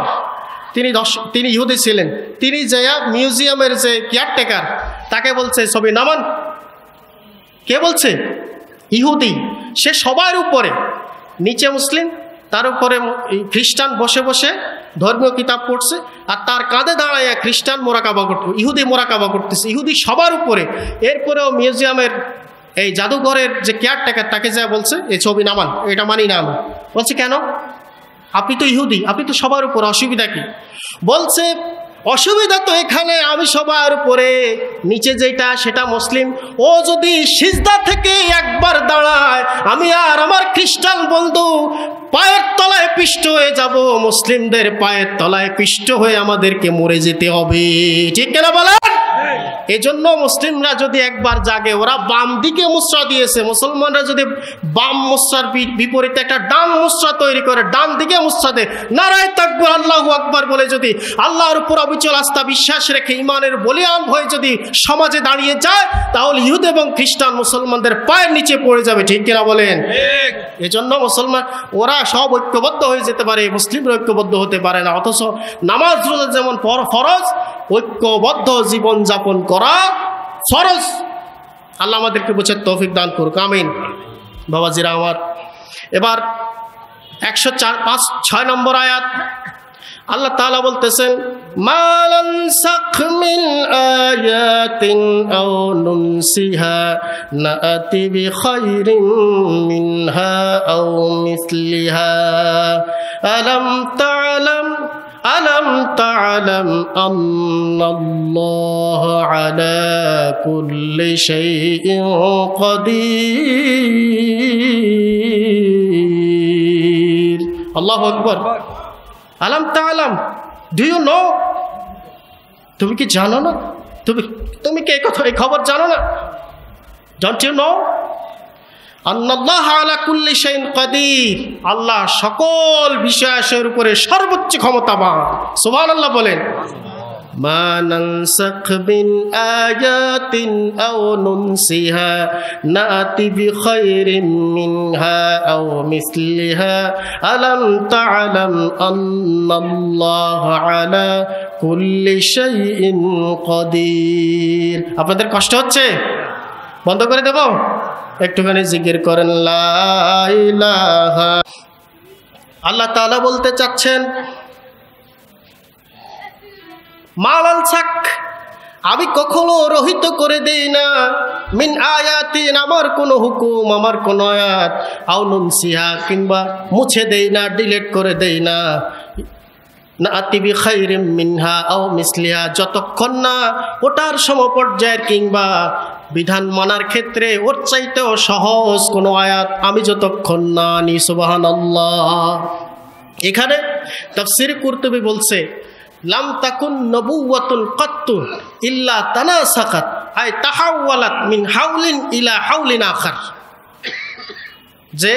তিনি ইহুদি ছিলেন। তিনি যাইয়া মিউজিয়ামের যে কেয়ারটেকার, তাকে বলছে ছবি নামান। কে বলছে? ইহুদি। সে সবার উপরে, নিচে মুসলিম, তার উপরে খ্রিস্টান বসে বসে ধর্মীয় কিতাব পড়ছে, আর তার কাঁধে দাঁড়ায় খ্রিস্টান মোরাকাবা করতে, ইহুদি মোরাকাবা করতেছে। ইহুদি সবার উপরে। এরপরেও মিউজিয়ামের এই জাদুঘরের যে কেয়ারটেকার, তাকে যা বলছে এই ছবি নামান, এটা মানি না আমি। বলছে কেন? আপনি তো ইহুদি, আপনি তো সবার উপর, অসুবিধা কি? বলছে অসুবিধা তো এখানে আমি সবার উপরে, নিচে যেটা সেটা মুসলিম। ও যদি সিজদা থেকে একবার দাঁড়ায়, আমি আর আমার খ্রিস্টান বন্ধু পায়ের তলায় পিষ্ট হয়ে যাব, মুসলিমদের পায়ের তলায় পিষ্ট হয়ে আমাদেরকে মরে যেতে হবে। ঠিক কেনা বলেন? এজন্য মুসলিমরা যদি একবার জাগে, ওরা বাম দিকে মুসরা দিয়েছে, মুসলমানরা যদি বাম মুসরার বিপরীতে একটা ডান মুসরা তৈরি করে ডান দিকে মুসরা দেয়, নারায়ে তাকবীর আল্লাহু আকবার বলে যদি আল্লাহর উপর অবিচল আস্থা বিশ্বাস রেখে ইমানের বলিয়ান হয়ে যদি সমাজে দাঁড়িয়ে যায়, তাহলে ইহুদ এবং খ্রিস্টান মুসলমানদের পায়ের নিচে পড়ে যাবে। ঠিক কিনা বলেন? এজন্য মুসলমান ওরা সব ঐক্যবদ্ধ হয়ে যেতে পারে, মুসলিমরা ঐক্যবদ্ধ হতে পারে না। অথচ নামাজ রোজা যেমন ফরজ, ঐক্যবদ্ধ জীবন যাপন করা ফরজ। আল্লাহ আমাদেরকে বোঝার তৌফিক দান করুক, আমিন। বাবাজিরা আমার, এবার 106 নম্বর আয়াত আল্লাহ তাআলা বলতেছেন, মা নানসাখ মিন আয়াতিন আও নুনসিহা নাআতি বিখাইরিন মিনহা আও মিসলিহা আলাম তা'লাম আন্নাল্লাহা আলা কুল্লি শাইইন কাদির। আল্লাহু আকবার। আলাম তা'লাম, ডু ইউ নো? তুমি কি জানো না? তুমি কি এই খবর জানো না? ডোন্ট ইউ নো আন্নাল্লাহা আলা কুল্লি শাইইন কাদির, আল্লাহ সকল বিষয়ের উপরে সর্বোচ্চ ক্ষমতাবান। সুবহানাল্লাহ বলেন। মা নানসাখ মিন আয়াতিন আও নুনসিহা নাআতি বিখাইরিন মিনহা আও মিসলিহা আলাম তা'লাম আন্নাল্লাহা আলা কুল্লি শাইইন কাদির। আপনাদের কষ্ট হচ্ছে? বন্ধ করে দেব? একটুখানি জিকির করেন লা ইলাহা। আল্লাহ তাআলা বলতে চাচ্ছেন, মালাল সাক, আমি কখনো রহিত করে দেই না, মিন আয়াতিন, আমার কোনো হুকুম, আমার কোনো আয়াত, আও নুনসিহা, কিংবা মুছে দেই না, ডিলিট করে দেই না, নাআতি বিখাইরিম মিনহা আও মিসলিহা, যতক্ষণ না ওটার সমপর্যায়ের কিংবা বিধান মানার ক্ষেত্রে ওর চাইতেও সহজ কোনো আয়াত আমি যতক্ষণ না আনি। সুবহানাল্লাহ। এখানে তাফসীর কুরতুবী বলছে, লাম তাকুন নবুওয়াতুন কাত্তু ইল্লা তানাসাকাত আই তাহাওয়ালাত মিন হাউলিন ইলা হাউলিন আখার, যে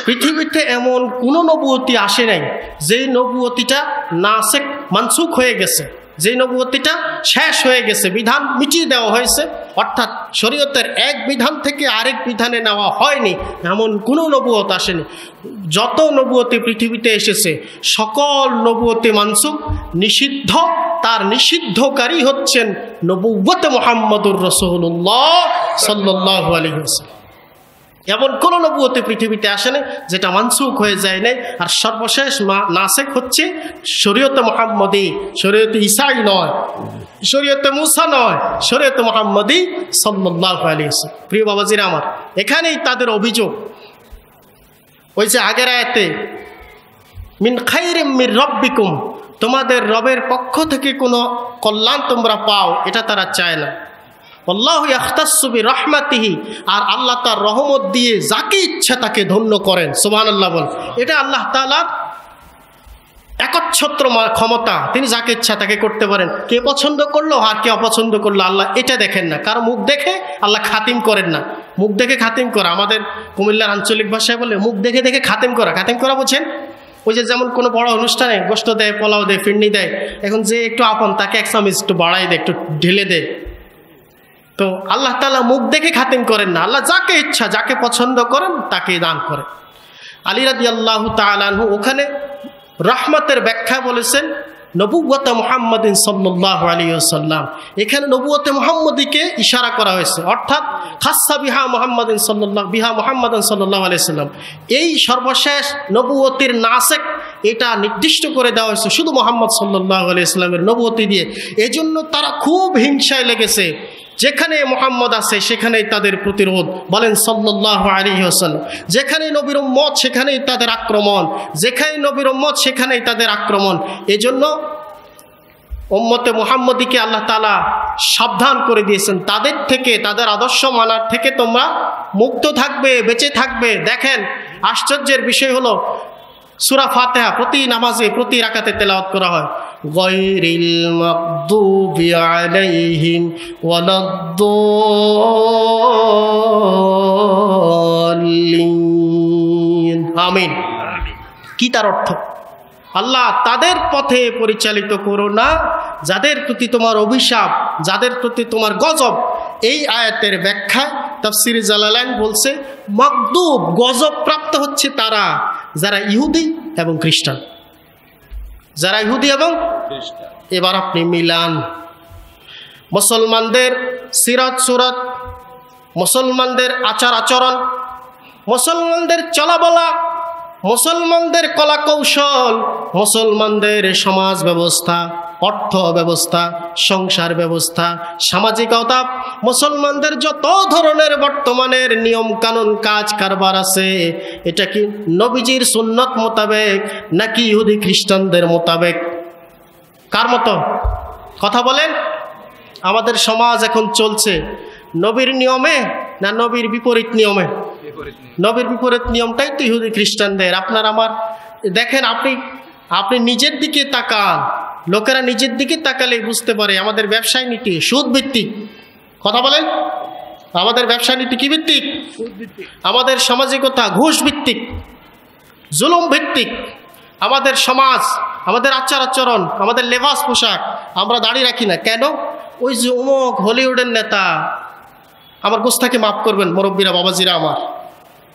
পৃথিবীতে এমন কোনো নবুয়তি আসে নাই যেই নবুয়তিটা নাসেখ মানসুখ হয়ে গেছে, যেই নবুয়তিটা শেষ হয়ে গেছে, বিধান মিটিয়ে দেওয়া হয়েছে, অর্থাৎ শরীয়তের এক বিধান থেকে আরেক বিধানে নেওয়া হয়নি, এমন কোনো নবুয়ত আসেনি। যত নবুয়তি পৃথিবীতে এসেছে সকল নবুয়তি মানসুখ, নিষিদ্ধ, তার নিষিদ্ধকারী হচ্ছেন নবুয়তে মুহাম্মদুর রাসূলুল্লাহ সাল্লাল্লাহু আলাইহি ওয়াসাল্লাম। এমন কোনো নবুয়তে পৃথিবীতে আসেনি যেটা মানসুখ হয়ে যায় নাই। আর সর্বশেষ নাসেখ হচ্ছে শরীয়তে মুহাম্মদী, শরীয়তে ঈসাই নয়, শরীয়তে মুসা নয়, শরীয়তে মুহাম্মদী সাল্লাল্লাহু আলাইহি ওয়াসাল্লাম। প্রিয় বাবাজিরা আমার, এখানেই তাদের অভিযোগ। ওই যে আগের আয়াতে মিন খাইরিম মির রাব্বিকুম, তোমাদের রবের পক্ষ থেকে কোনো কল্যাণ তোমরা পাও, এটা তারা চায় না। আল্লাহু ইয়াখতাসসু বিরহমাতিহি, আর আল্লাহ তার রহমত দিয়ে যাকে ইচ্ছা তাকে ধন্য করেন। সুবহানাল্লাহ বল। এটা আল্লাহ তাআলার একচ্ছত্র ক্ষমতা, তিনি যাকে ইচ্ছা তাকে করতে পারেন। কে পছন্দ করলো আর কে অপছন্দ করলো আল্লাহ এটা দেখেন না, কারো মুখ দেখে আল্লাহ খাতিম করেন না। মুখ দেখে খাতিম করা, আমাদের কুমিল্লার আঞ্চলিক ভাষায় বলে মুখ দেখে দেখে খাতিম করা। খাতিম করা বুঝছেন? ওই যে যেমন কোনো বড় অনুষ্ঠানে গোশত দেয়, পোলাও দেয়, ফিরনি দেয়, এখন যে একটু আপন তাকে এক চামচ একটু বাড়াই দেয়, একটু ঢেলে দেয়। তো আল্লাহ তাআলা মুখ দেখে খাতিম করেন না, আল্লাহ যাকে ইচ্ছা যাকে পছন্দ করেন তাকে দান করেন। আলী রাদিয়াল্লাহু তাআলা আনহু ওখানে রহমতের ব্যাখ্যা বলেছেন নবুওয়াতে মুহাম্মাদিন সাল্লাল্লাহু আলাইহি ওয়াসাল্লাম। এখানে নবুওয়াতে মুহাম্মাদিকে ইশারা করা হয়েছে, অর্থাৎ খাসসা বিহা মুহাম্মাদিন সাল্লাল্লাহু আলাইহি ওয়াসাল্লাম। এই সর্বশেষ নবুয়তির নাসেখ এটা নির্দিষ্ট করে দেওয়া হয়েছে শুধু মুহাম্মদ সাল্লাল্লাহু আলাইহি ওয়াসাল্লামের নবুয়তি দিয়ে। এজন্য তারা খুব হিংসায় লেগেছে। যেখানে মুহাম্মদ আছে সেখানেই তাদের প্রতিরোধ, বলেন সাল্লাল্লাহু আলাইহি ওয়াসাল্লাম। যেখানেই নবীর উম্মত সেখানেই তাদের আক্রমণ, যেখানে নবীর উম্মত সেখানেই তাদের আক্রমণ। এজন্য উম্মতে মুহাম্মদীকে আল্লাহ তাআলা সাবধান করে দিয়েছেন, তাদের থেকে, তাদের আদর্শ মানার থেকে তোমরা মুক্ত থাকবে, বেঁচে থাকবে। দেখেন আশ্চর্যের বিষয় হলো সূরা ফাতিহা প্রতি নামাজে প্রতি রাকাতে তেলাওয়াত করা হয়, গায়রিল মাগদুবি আলাইহিম ওয়ালাদ-দাল্লিন। আমিন। কি তার অর্থ? আল্লাহ তাদের পথে পরিচালিত করো না যাদের প্রতি তোমার অভিশাপ, যাদের প্রতি তোমার গজব। এই আয়াতের ব্যাখ্যা তাফসীরে জালালাইন বলছে, মাগদুব গজব প্রাপ্ত হচ্ছে তারা যারা ইহুদি এবং খ্রিস্টান, যারা ইহুদি এবং খ্রিস্টান। এবার আপনি মিলান মুসলমানদের সিরাত সুরাত, মুসলমানদের আচার আচরণ, মুসলমানদের চলাবলা, মুসলমানদের কলা কৌশল, মুসলমানদের সমাজ ব্যবস্থা, অর্থ ব্যবস্থা, সংসার ব্যবস্থা, সামাজিকতা, মুসলমানদের যত ধরনের বর্তমানের নিয়ম কানুন কাজ কারবার আছে, এটা কি নবীজির সুন্নত মোতাবেক নাকি ইহুদি খ্রিস্টানদের মোতাবেক? কার মতো? কথা বলেন। আমাদের সমাজ এখন চলছে নবীর নিয়মে না নবীর বিপরীত নিয়মে? নবীর বিপরীত নিয়মটাই তো ইহুদি খ্রিস্টানদের। আপনার আমার দেখেন, আপনি নিজের দিকে তাকান, লোকেরা নিজের দিকে তাকালে বুঝতে পারে আমাদের ব্যবসায় নীতি সুদ ভিত্তিক। কথা বলেন। আমাদের ব্যবসায় নীতি কি ভিত্তিক? আমাদের সামাজিকতা ঘুষ ভিত্তিক, জুলুম ভিত্তিক। আমাদের সমাজ, আমাদের আচার আচরণ, আমাদের লেবাস পোশাক, আমরা দাঁড়িয়ে রাখি না কেন? ওই যে অমুক হলিউডের নেতা, আমার গোস্তাকে মাফ করবেন মুরব্বীরা, বাবাজিরা আমার,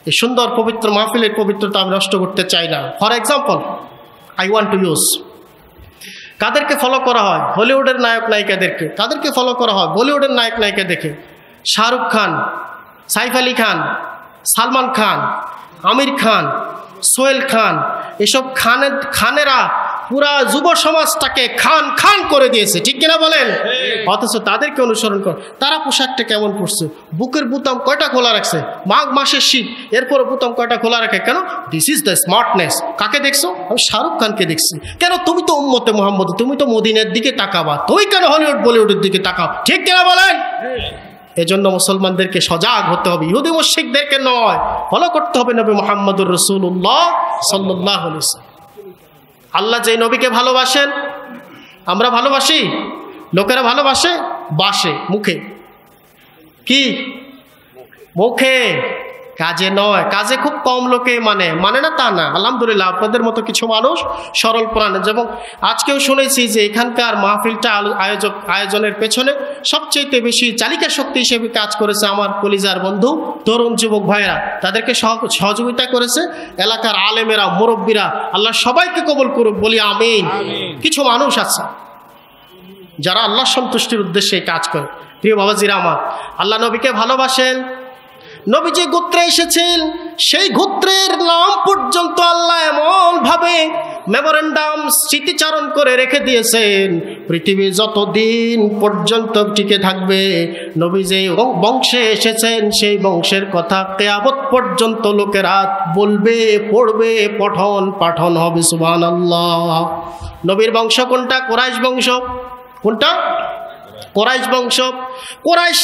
এই সুন্দর পবিত্র মাহফিলের পবিত্রতা আমি নষ্ট করতে চাই না। For example, I want to use, কাদেরকে ফলো করা হয়? হলিউডের নায়ক নায়িকাদেরকে। কাদেরকে ফলো করা হয়? বলিউডের নায়ক নায়িকা দেখে। শাহরুখ খান, সাইফ আলী খান, সালমান খান, আমির খান, সোহেল খান, এসব খানেরা পুরা যুব সমাজটাকে খান খান করে দিয়েছে, ঠিক কিনা বলেন? অথচ তাদেরকে অনুসরণ কর। তারা পোশাকটা কেমন পড়ছে, বুকের বুতাম কয়টা খোলা রাখছে, মাঘ মাসের শীত, এরপর বুতাম কয়টা খোলা রাখে কেন? This is the smartness. কাকে দেখছো? আমি শাহরুখ খানকে দেখছি। কেন? তুমি তো উম্মতে মুহাম্মদ, তুমি তো মদিনের দিকে তাকাবা, তুমি কেন হলিউড বলিউডের দিকে তাকাও, ঠিক কিনা বলেন? এজন্য মুসলমানদেরকে সজাগ হতে হবে, ইহুদি মুশরিকদেরকে নয়, ফলো করতে হবে নবী মুহাম্মদুর রাসূলুল্লাহ সাল্লাল্লাহু আলাইহি ওয়াসাল্লাম। আল্লাহ যে নবীকে ভালোবাসেন আমরা ভালোবাসি, লোকেরা ভালোবাসে বাসে, মুখে। কি? মুখে, কাজে নয়। কাজে খুব কম লোকে মানে না তা না, আলহামদুলিল্লাহ আপনাদের মতো কিছু মানুষ সরল প্রাণ। যেমন আজকেও শুনেছি যে এখানকার মাহফিলটা আয়োজনের পেছনে সবচেয়ে বেশি চালিকা শক্তি হিসেবে কাজ করেছে আমার কলিজার বন্ধু তরুণ যুবক ভাইরা, তাদেরকে সহযোগিতা করেছে এলাকার আলেমেরা, মুরব্বীরা। আল্লাহ সবাইকে কবুল করুক, বলি আমিন। কিছু মানুষ আছে যারা আল্লাহ সন্তুষ্টির উদ্দেশ্যে কাজ করে। প্রিয় বাবাজিরা আমার, আল্লাহ নবীকে ভালোবাসেন। নবী যে গোত্রে এসেছেন সেই গোত্রের নাম পর্যন্ত আল্লাহ এমনভাবে মেমোরেন্ডাম স্মৃতিচারণ করে রেখে দিয়েছেন, পৃথিবী যতদিন পর্যন্ত টিকে থাকবে নবী যে বংশে এসেছেন সেই বংশের কথা কিয়ামত পর্যন্ত লোকেরা বলবে, পড়বে, পাঠন হবে। সুবহানাল্লাহ। নবীর বংশ কোনটা? কুরাইশ বংশ। কোনটা? কুরাইশ বংশ। কুরাইশ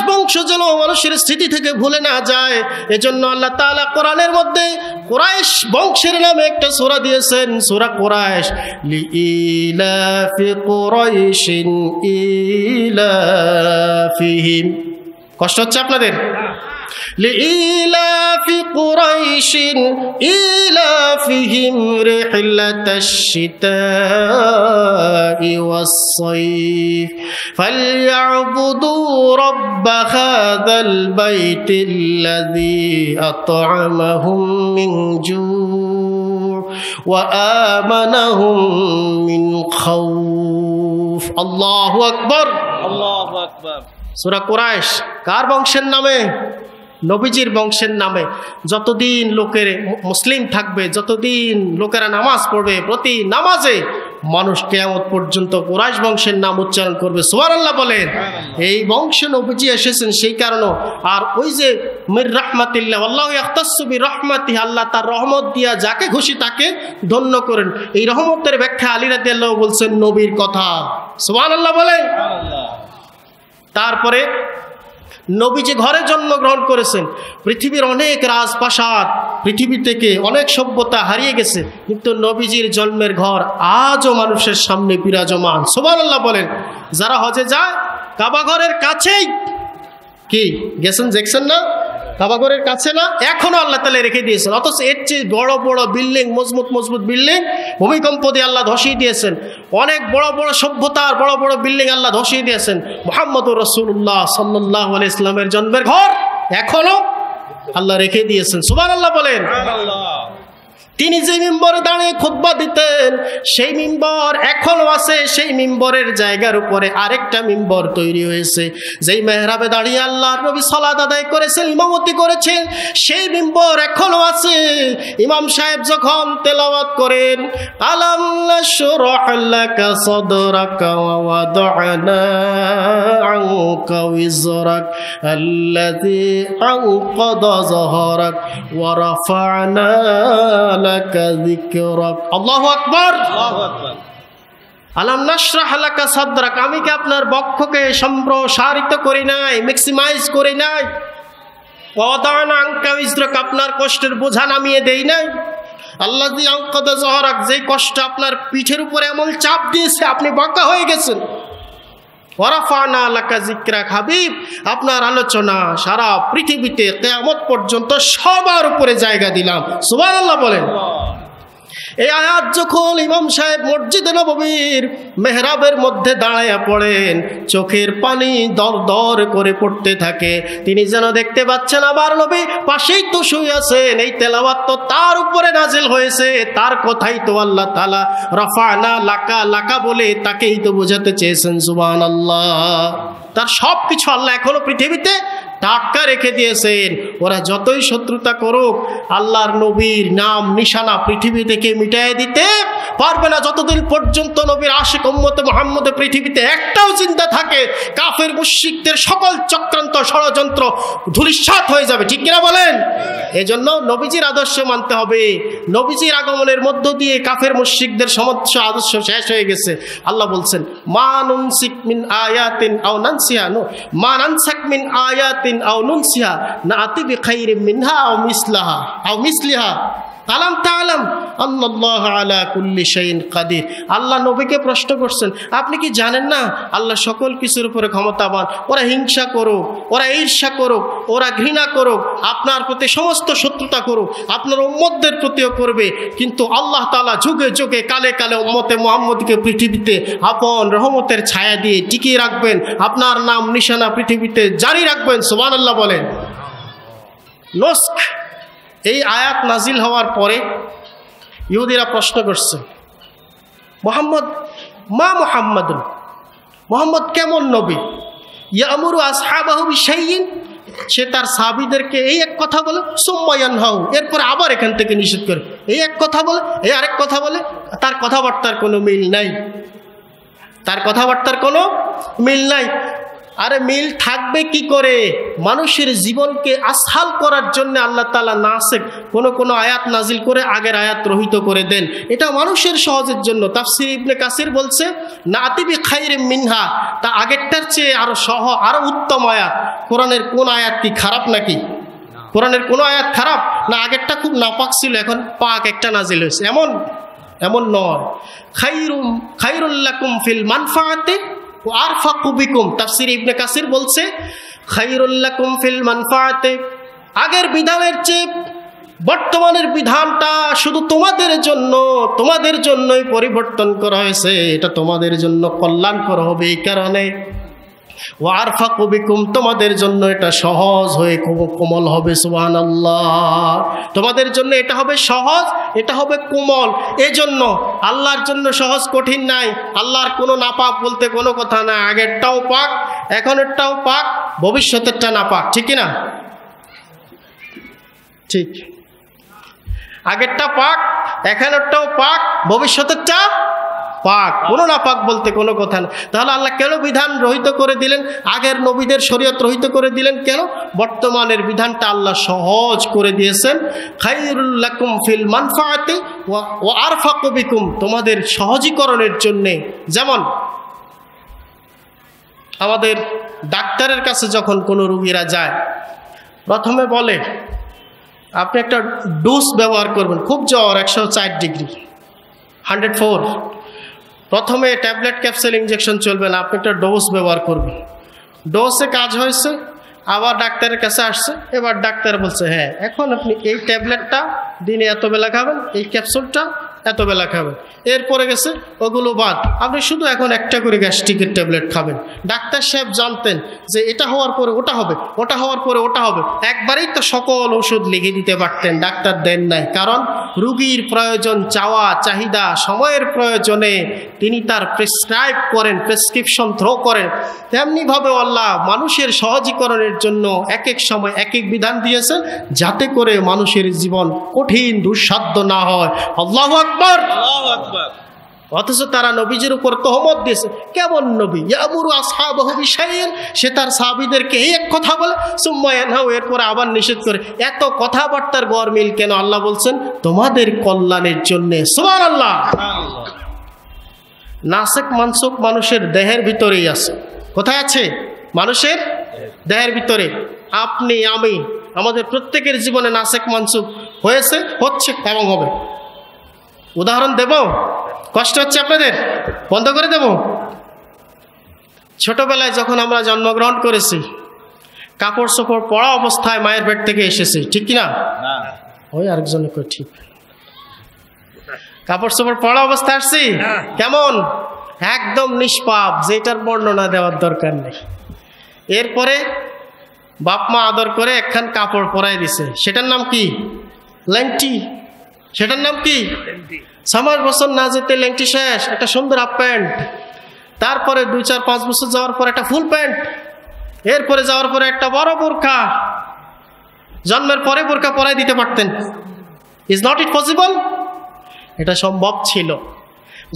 বংশ যেন মানুষের স্মৃতি থেকে ভুলে না যায়, এজন্য আল্লাহ তাআলা কোরআনের মধ্যে কুরাইশ বংশের নামে একটা সূরা দিয়েছেন, সূরা কুরাইশ। লিইলাফি কুরাইশিন ইলাফিহিম। কষ্ট হচ্ছে আপনাদের? লিইলাফি কুরাইশিন ইলাফিহিম রিহলাতাশ শিতাই ওয়াস সাইফ ফালইয়াবুদু রাব্ব হাযাল বাইতিল্লাযী আত'আমাহুম মিন জু' ওয়া আমানাহুম মিন খাউফ। আল্লাহু আকবার, আল্লাহু আকবার। সূরা কুরাইশ কার বংশের নামে? নবীজির বংশের নামে। যতদিন লোকের মুসলিম থাকবে, যতদিন লোকেরা নামাজ পড়বে, প্রতি নামাজে মানুষ কিয়ামত পর্যন্ত কুরাইশ বংশের নাম উচ্চারণ করবে। সুবহানাল্লাহ বলেন। এই বংশে নবীজি এসেছেন সেই কারণে। আর ওই যে মির রাহমাতিল্লাহ আল্লাহু ইয়াখতাসসু বিরহমাতিহি, আল্লাহ তার রহমত দিয়া যাকে খুশি তাকে ধন্য করেন, এই রহমতের ব্যাখ্যা আলী রাদিয়াল্লাহু বলছেন নবীর কথা। সুবহানাল্লাহ বলেন। তারপরে নবীজি ঘরে জন্মগ্রহণ করেছেন। পৃথিবীর অনেক রাজপ্রাসাদ, পৃথিবী থেকে অনেক সভ্যতা হারিয়ে গেছে, কিন্তু নবীজির জন্মের ঘর আজও মানুষের সামনে বিরাজমান। সুবহানাল্লাহ বলেন। যারা হজে যায় কাবা ঘরের কাছেই, কি গেছেন দেখছেন না, কাবা ঘরের কাছে না, এখনো আল্লাহ তাআলা রেখে দিয়েছেন। অথচ এর চেয়ে বড় বড় বিল্ডিং, মজবুত বিল্ডিং ভূমিকম্প দিয়ে আল্লাহ ধসিয়ে দিয়েছেন। অনেক বড় বড় সভ্যতার বড় বড় বিল্ডিং আল্লাহ ধসিয়ে দিয়েছেন। মুহাম্মদুর রাসূলুল্লাহ সাল্লাল্লাহু আলাইহি ইসলামের জন্মের ঘর এখনো আল্লাহ রেখে দিয়েছেন। সুবহানাল্লাহ বলেন। তিনি যে মিম্বরে দাঁড়িয়ে খুতবা দিতেন সেই মিম্বর এখনো আছে। সেই মিম্বরের জায়গার উপরে আরেকটা মিম্বর তৈরি হয়েছে। যেই মেহরাবে দাঁড়িয়ে আল্লাহর নবী সালাত আদায় করেছেন, ইমামতি করেছেন, সেই মিম্বর এখনো আছে। ইমাম সাহেব যখন তেলাওয়াত করেন আলাম নাশরাহ লাকা সাদরাকা ওয়া ওয়াদানা আনকা উযরাক আল্লাযী আনকাযা যাহরাক ওয়া রাফা'না লাকা যিকরাক। আল্লাহু আকবার। আলাম নাশরাহ লাকা সাদরাক, আমি কি আপনার বক্ষকে সম্প্রসারিত করি নাই, ম্যাক্সিমাইজ করি নাই? ওয়া ওয়াদানা আনকা উযরাক, আপনার কষ্টের বোঝা নামিয়ে দেই নাই? আল্লাযী আনকাযা যাহরাক, যেই কষ্ট আপনার পিঠের উপরে এমন চাপ দিয়েছে আপনি বাঁকা হয়ে গেছেন। ওয়ারাফা'না লাকা যিকরাক, হাবিব আপনার আলোচনা সারা পৃথিবীতে কিয়ামত পর্যন্ত সবার উপরে জায়গা দিলাম। সুবহানাল্লাহ বলেন। এই আয়াত যখন ইমাম সাহেব মসজিদে নববীর মেহরাবের মধ্যে দাঁড়ায়া পড়েন, চোখের পানি দর দর করে পড়তে থাকে। তিনি যেন দেখতে পাচ্ছেন আমার নবী পাশেই তো শুয়ে আছেন, এই তেলাওয়াত তো তার উপরে নাজিল হয়েছে, তার কথাই তো আল্লাহ তাআলা রাফা'না লাকা লাকা বলে তাকেই তো বোঝাতে চেয়েছেন। সুবহানাল্লাহ। তার সব কিছু আল্লাহ এখনো পৃথিবীতে টাটকা রেখে দিয়েছেন। ওরা যতই শত্রুতা করুক আল্লাহর নবীর নাম নিশানা পৃথিবী থেকে মিটাইয়ে দিতে পারবে না। যতদিন পর্যন্ত নবীর আশিক উম্মতে মুহাম্মদে পৃথিবীতে একটাও চিন্তা থাকে, কাফের মুশরিকদের সকল চক্রান্ত ষড়যন্ত্র ধূলিসাৎ হয়ে যাবে। ঠিক কিনা বলেন? এজন্য নবীজির আদর্শ মানতে হবে। নবীজির আগমনের মধ্য দিয়ে কাফের মুশরিকদের সমস্ত আদর্শ শেষ হয়ে গেছে। আল্লাহ বলছেন মা নুনসিক মিন আয়াতিন আও নানসিহা, মা নানসাক মিন আয়াতিন আও নুনসিহা নাতি বিখাইরিম মিনহা আও মিসলিহা আলাম তাআলাম আল্লাহ আলা কুল্লি শাইইন কাদির। আল্লাহ নবীকে প্রশ্ন করছেন, আপনি কি জানেন না আল্লাহ সকল কিছুর উপরে ক্ষমতাবান? ওরা হিংসা করুক, ওরা ঈর্ষা করুক, ওরা ঘৃণা করুক, আপনার প্রতি সমস্ত শত্রুতা করুক, আপনার উম্মতদের প্রতিও করবে, কিন্তু আল্লাহ তাআলা যুগে যুগে কালে কালে উম্মতে মুহাম্মদকে পৃথিবীতে আপন রহমতের ছায়া দিয়ে টিকিয়ে রাখবেন, আপনার নাম নিশানা পৃথিবীতে জারি রাখবেন। সুবহানাল্লাহ বলেন। নস্ক এই আয়াত নাজিল হওয়ার পরে ইহুদিরা প্রশ্ন করছে, মুহাম্মদ মা মুহাম্মাদুন, মুহাম্মদ কেমন নবী? ইয়ামুরু আসহাবাহু বিশাইইন, সে তার সাহাবীদেরকে এই এক কথা বলে, সুম্মা ইয়ানহাউ, এরপর আবার এখান থেকে নিষেধ করে, এই এক কথা বলে, এই আরেক কথা বলে। তার কথাবার্তার কোনো মিল নাই, তার কথাবার্তার কোনো মিল নাই। আরে মিল থাকবে কি করে? মানুষের জীবনকে আসহাল করার জন্য আল্লাহ তাআলা নাসিক কোনো আয়াত নাজিল করে আগের আয়াত রহিত করে দেন, এটা মানুষের সহজের জন্য। তাফসীর ইবনে কাসির বলছে নাতি বিখাইরিম মিনহা, তা আগেরটার চেয়ে আরো উত্তম আয়াত। কোরআনের কোন আয়াত কি খারাপ নাকি? কোরআনের কোনো আয়াত খারাপ না? আগেরটা খুব নাপাক ছিল, এখন পাক একটা নাজিল হয়েছে, এমন নয়। খাইরুল লাকুম ফিল মানফাআতি ওয়া আরফাকু বিকুম, তাফসীর ইবনে কাসির বলছে খাইরুল লাকুম ফিল মানফাআতি, আগের বিধানের চেয়ে বর্তমানের বিধানটা শুধু তোমাদের জন্যই পরিবর্তন করা হয়েছে, এটা তোমাদের জন্য কল্যাণকর হবে। এই কারণে ওয়া আরফাকু বিকুম, তোমাদের জন্য এটা সহজ হয়ে কোমল হবে। সুবহানাল্লাহ। তোমাদের জন্য এটা হবে সহজ, এটা হবে কোমল। এজন্য আল্লাহর জন্য সহজ কঠিন নাই, আল্লাহর কোনো নাপাক বলতে কোনো কথা না। আগেরটাও পাক, এখনেরটাও পাক, ভবিষ্যতেরটা নাপাক। ঠিক কি না? ঠিক। আগেরটা পাক, এখনেরটাও পাক, ভবিষ্যতেরটা পাক, কোনো না পাক বলতে কোনো কথা না। তাহলে আল্লাহ কেন বিধান রহিত করে দিলেন? আগের নবীদের শরীয়ত রহিত করে দিলেন কেন? বর্তমানের বিধানটা আল্লাহ সহজ করে দিয়েছেন। খায়রুল লাকুম ফিল মানফাআতি ওয়া আরফাকু বিকুম, তোমাদের সহজীকরণের জন্যে। যেমন আমাদের ডাক্তারের কাছে যখন কোনো রুগীরা যায়, প্রথমে বলে আপনি একটা ডোজ ব্যবহার করবেন। খুব জ্বর 104 ডিগ্রি 104, প্রথমে ট্যাবলেট ক্যাপসুল ইঞ্জেকশন চলবে না, আপনি একটা ডোজ ব্যবহার করবেন। ডোজে কাজ হয়েছে, আবার ডাক্তারের কাছে আসছে, এবার ডাক্তার বলছে হ্যাঁ এখন আপনি এই ট্যাবলেটটা দিনে এত বেলা খাবেন, এই ক্যাপসুলটা এত বেলা খাবেন। এরপরে গেছে ওগুলো বাদ, আপনি শুধু এখন একটা করে গ্যাস্ট্রিকের ট্যাবলেট খাবেন। ডাক্তার সাহেব জানতেন যে এটা হওয়ার পরে ওটা হবে, ওটা হওয়ার পরে ওটা হবে, একবারেই তো সকল ওষুধ লিখে দিতে পারতেন, ডাক্তার দেন নাই। কারণ রুগীর প্রয়োজন, চাওয়া চাহিদা, সময়ের প্রয়োজনে তিনি তার প্রেসক্রাইব করেন, প্রেসক্রিপশন থ্রো করেন। তেমনিভাবে আল্লাহ মানুষের সহজীকরণের জন্য এক এক সময় এক এক বিধান দিয়েছেন, যাতে করে মানুষের জীবন কঠিন দুঃসাধ্য না হয়। আল্লাহু আকবার। অথচ তারা নবীজির উপর তহমত দিয়েছে। কেমন নবী? ইয়ামুরু আসহাবাহু বিশাইইন, সে তার সাহাবীদেরকে এই এক কথা বলে, সুম্মা ইয়ানহাউ, এরপরে আবার নিষেধ করে। এত কথাবার্তার গরমিল কেন? আল্লাহ বলছেন তোমাদের কল্যাণের জন্য। সুবহানাল্লাহ। নাসিক মানসুক মানুষের দেহের ভিতরেই আছে। কোথায় আছে? মানুষের দেহের ভিতরে। আপনি, আমি, আমাদের প্রত্যেকের জীবনে নাসিক মানসুক হয়েছে, হচ্ছে এবং হবে। উদাহরণ দেব? কষ্ট হচ্ছে আপনাদের? বন্ধ করে দেব? ছোটবেলায় যখন আমরা জন্মগ্রহণ করেছি, কাপড় চোপড় পরা অবস্থায় মায়ের পেট থেকে এসেছি, ঠিক কিনা? ওই আরেকজনে কই ঠিক। কাপড় চোপড় পরা অবস্থায় আসছি, কেমন? একদম নিষ্পাপ, যেটার বর্ণনা দেওয়ার দরকার নেই। এরপরে বাপ মা আদর করে একখান কাপড় পরাই দিছে, সেটার নাম কি? ল্যাংটি। সেটার নাম কি? 6 মাস বছর না যেতে ল্যাংটি শেষ, একটা সুন্দর হাফ প্যান্ট। তারপরে 2, 4, 5 বছর যাওয়ার পর একটা ফুল প্যান্ট। এরপরে যাওয়ার পরে একটা বড় বোরকা। জন্মের পরে বোরকা পরাই দিতে পারতেন। Is not it possible? এটা সম্ভব ছিল।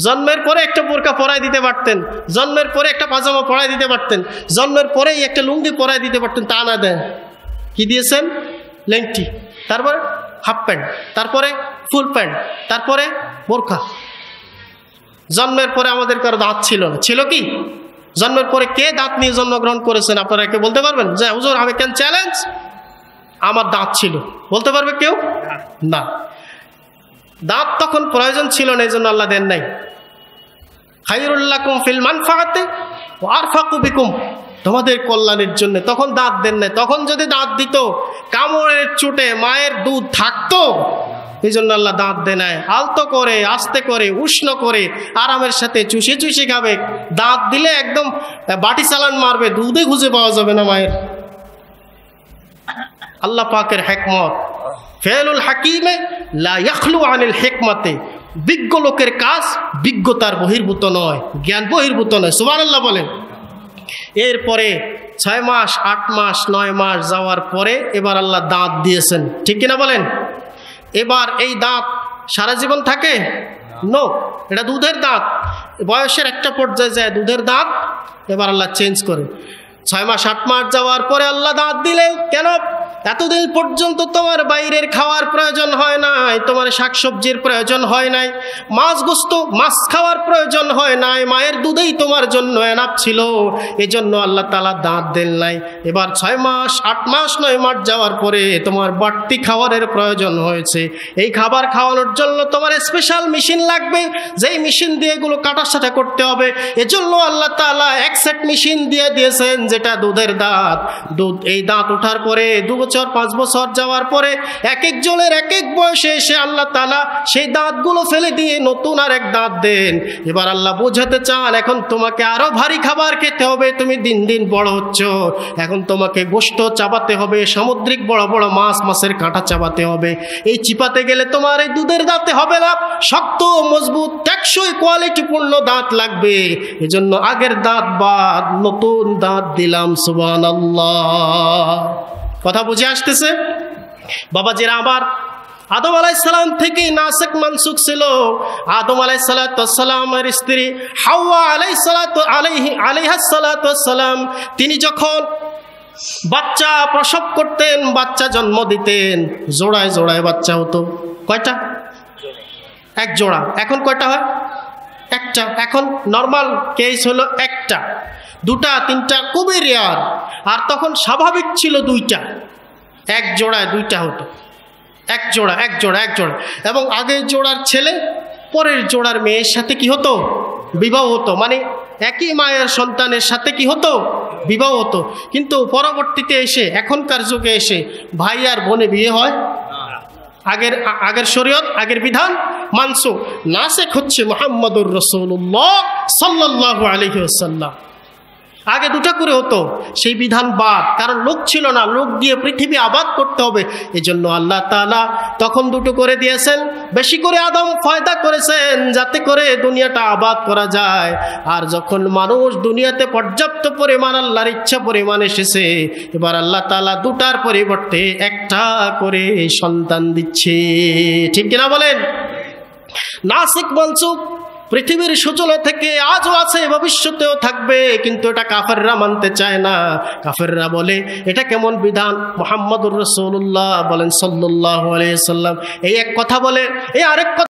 জন্মের পরে একটা বোরকা পরাই দিতে পারতেন, জন্মের পরে একটা পাজামা পরাই দিতে পারতেন, জন্মের পরেই একটা লুঙ্গি পরাই দিতে পারতেন। তা না দেন, কি দিয়েছেন? ল্যাংটি, তারপর হাফ প্যান্ট, তারপরে ফুল প্যান্ট, তারপরে বোরকা। জন্মের পরে আমাদের কারো দাঁত ছিল না। ছিল কি? জন্মের পরে কে দাঁত নিয়ে জন্মগ্রহণ করেছেন? আপনারা কে বলতে পারবেন যে হুজুর আমি কেন চ্যালেঞ্জ, আমার দাঁত ছিল? বলতে পারবে কেউ? না। দাঁত তখন প্রয়োজন ছিল না, এই জন্য আল্লাহ দেন নাই। খায়রুল লাকুম ফিল মানফাআতি ওয়া আরফাকু বিকুম, তোমাদের কল্যাণের জন্য। তখন দাঁত দেন নাই। তখন যদি দাঁত দিত, কামড়ের চোটে মায়ের দুধ থাকতো। এই জন্য আল্লাহ দাঁত দেয় নাই। আলতো করে, আস্তে করে, উষ্ণ করে, আরামের সাথে চুষে চুষে খাবে। দাঁত দিলে একদম বাটি চালান মারবে, দুধে খুঁজে পাওয়া যাবে না মায়ের। আল্লাহ পাকের হিকমত। ফেলুল হাকিমে লা ইয়াখলু আনিল হিকমতে, বিজ্ঞ লোকের কাজ বিজ্ঞতার বহির্ভূত নয়, জ্ঞান বহির্ভূত নয়। সুবহানাল্লাহ বলেন। এরপরে 6 মাস, 8 মাস, 9 মাস যাওয়ার পরে এবার আল্লাহ দাঁত দিয়েছেন, ঠিক কিনা বলেন? এবার এই দাঁত সারা জীবন থাকে? নো, এটা দুধের দাঁত। বয়সের একটা পর্যায়ে যায় দুধের দাঁত, এবার আল্লাহ চেঞ্জ করে। 6 মাস, 8 মাস যাওয়ার পরে আল্লাহ দাঁত দিলেন। কেন? এতদিন পর্যন্ত তোমার বাইরের খাওয়ার প্রয়োজন হয় নাই, তোমার শাকসবজির প্রয়োজন হয় নাই, মাছ খাওয়ার প্রয়োজন হয় নাই, মায়ের দুধেই তোমার জন্য এনাফ ছিল। এজন্য আল্লাহ তাআলা দাঁত দেন নাই। এবার 6 মাস, 8 মাস, 9 মাস যাওয়ার পরে তোমার বাড়তি খাবারের প্রয়োজন হয়েছে। এই খাবার খাওয়ানোর জন্য তোমার স্পেশাল মেশিন লাগবে, যেই মেশিন দিয়ে এগুলো কাটাছাটা করতে হবে। এজন্য আল্লাহ তাআলা এক সেট মেশিন দিয়ে দিয়েছেন, যেটা দুধের দাঁত। এই দাঁত ওঠার পরে 2 বছর, 5 বছর যাওয়ার পরে এক একজনের এক এক বয়সে এসে আল্লাহ তাআলা সেই দাঁতগুলো ফেলে দিয়ে নতুন আর এক দাঁত দেন। এবার আল্লাহ বোঝাতে চান, এখন তোমাকে আরো ভারী খাবার খেতে হবে, তুমি দিন দিন বড় হচ্ছ, এখন তোমাকে গোশত চাবাতে হবে, সামুদ্রিক বড় বড় মাছের কাঁটা চাবাতে হবে। এই চিপাতে গেলে তোমার এই দুধের দাঁতে হবে না, শক্ত, মজবুত, টেকসই, কোয়ালিটিপূর্ণ দাঁত লাগবে। এজন্য আগের দাঁত বাদ, নতুন দাঁত দিলাম। সুবহানাল্লাহ। কথা বুঝে আসতেছে? বাবাজিরা, আদম আলাইহিসসালাম থেকেই নাসিখ মানসুখ ছিল। আদম আলাইহিসসালামের স্ত্রী হাওয়া আলাইহাসসালাম তিনি যখন বাচ্চা প্রসব করতেন, বাচ্চা জন্ম দিতেন, জোড়ায় জোড়ায় বাচ্চা হতো। কয়টা? এক জোড়া। এখন কয়টা হয়? একটা। এখন নর্মাল কেস হলো একটা, দুটা, তিনটা খুবই রেয়ার। আর তখন স্বাভাবিক ছিল দুইটা, এক জোড়ায় দুইটা হতো। এক জোড়া, এক জোড়া, এক জোড়া। এবং আগের জোড়ার ছেলে পরের জোড়ার মেয়ের সাথে কি হতো? বিবাহ হতো। মানে একই মায়ের সন্তানের সাথে কি হতো? বিবাহ হতো। কিন্তু পরবর্তীতে এসে, এখনকার যুগে এসে ভাই আর বোনে বিয়ে হয়। আগের শরীয়ত, আগের বিধান মানসুখ। নাসিখ হচ্ছে মুহাম্মদুর রাসূলুল্লাহ সাল্লাল্লাহু আলাইহি ওয়াসাল্লাম। আগে দুটা করে হতো, সেই বিধান বাদ, কারণ লোক ছিল না, লোক দিয়ে পৃথিবী আবাদ করতে হবে। এজন্য আল্লাহ তাআলা তখন দুটো করে দিয়েছেন। বেশি করে আদম ফায়দা করেছেন যাতে করে দুনিয়াটা আবাদ করা যায়। আর যখন মানুষ দুনিয়াতে পর্যাপ্ত পরিমাণ আল্লাহর ইচ্ছা পরিমাণ এসেছে, এবার আল্লাহ তাআলা দুটার পরিবর্তে একটা করে সন্তান দিচ্ছে। ঠিক কিনা বলেন? নাসিখ মানসুখ পৃথিবীর সূচনা থেকে আজও আছে, ভবিষ্যতেও থাকবে। কিন্তু এটা কাফেররা মানতে চায় না। কাফেররা বলে এটা কেমন বিধান? মুহাম্মদুর রাসূলুল্লাহ বলেন সাল্লাল্লাহু আলাইহি ওয়াসাল্লাম এই এক কথা বলে, এই আরেক কথা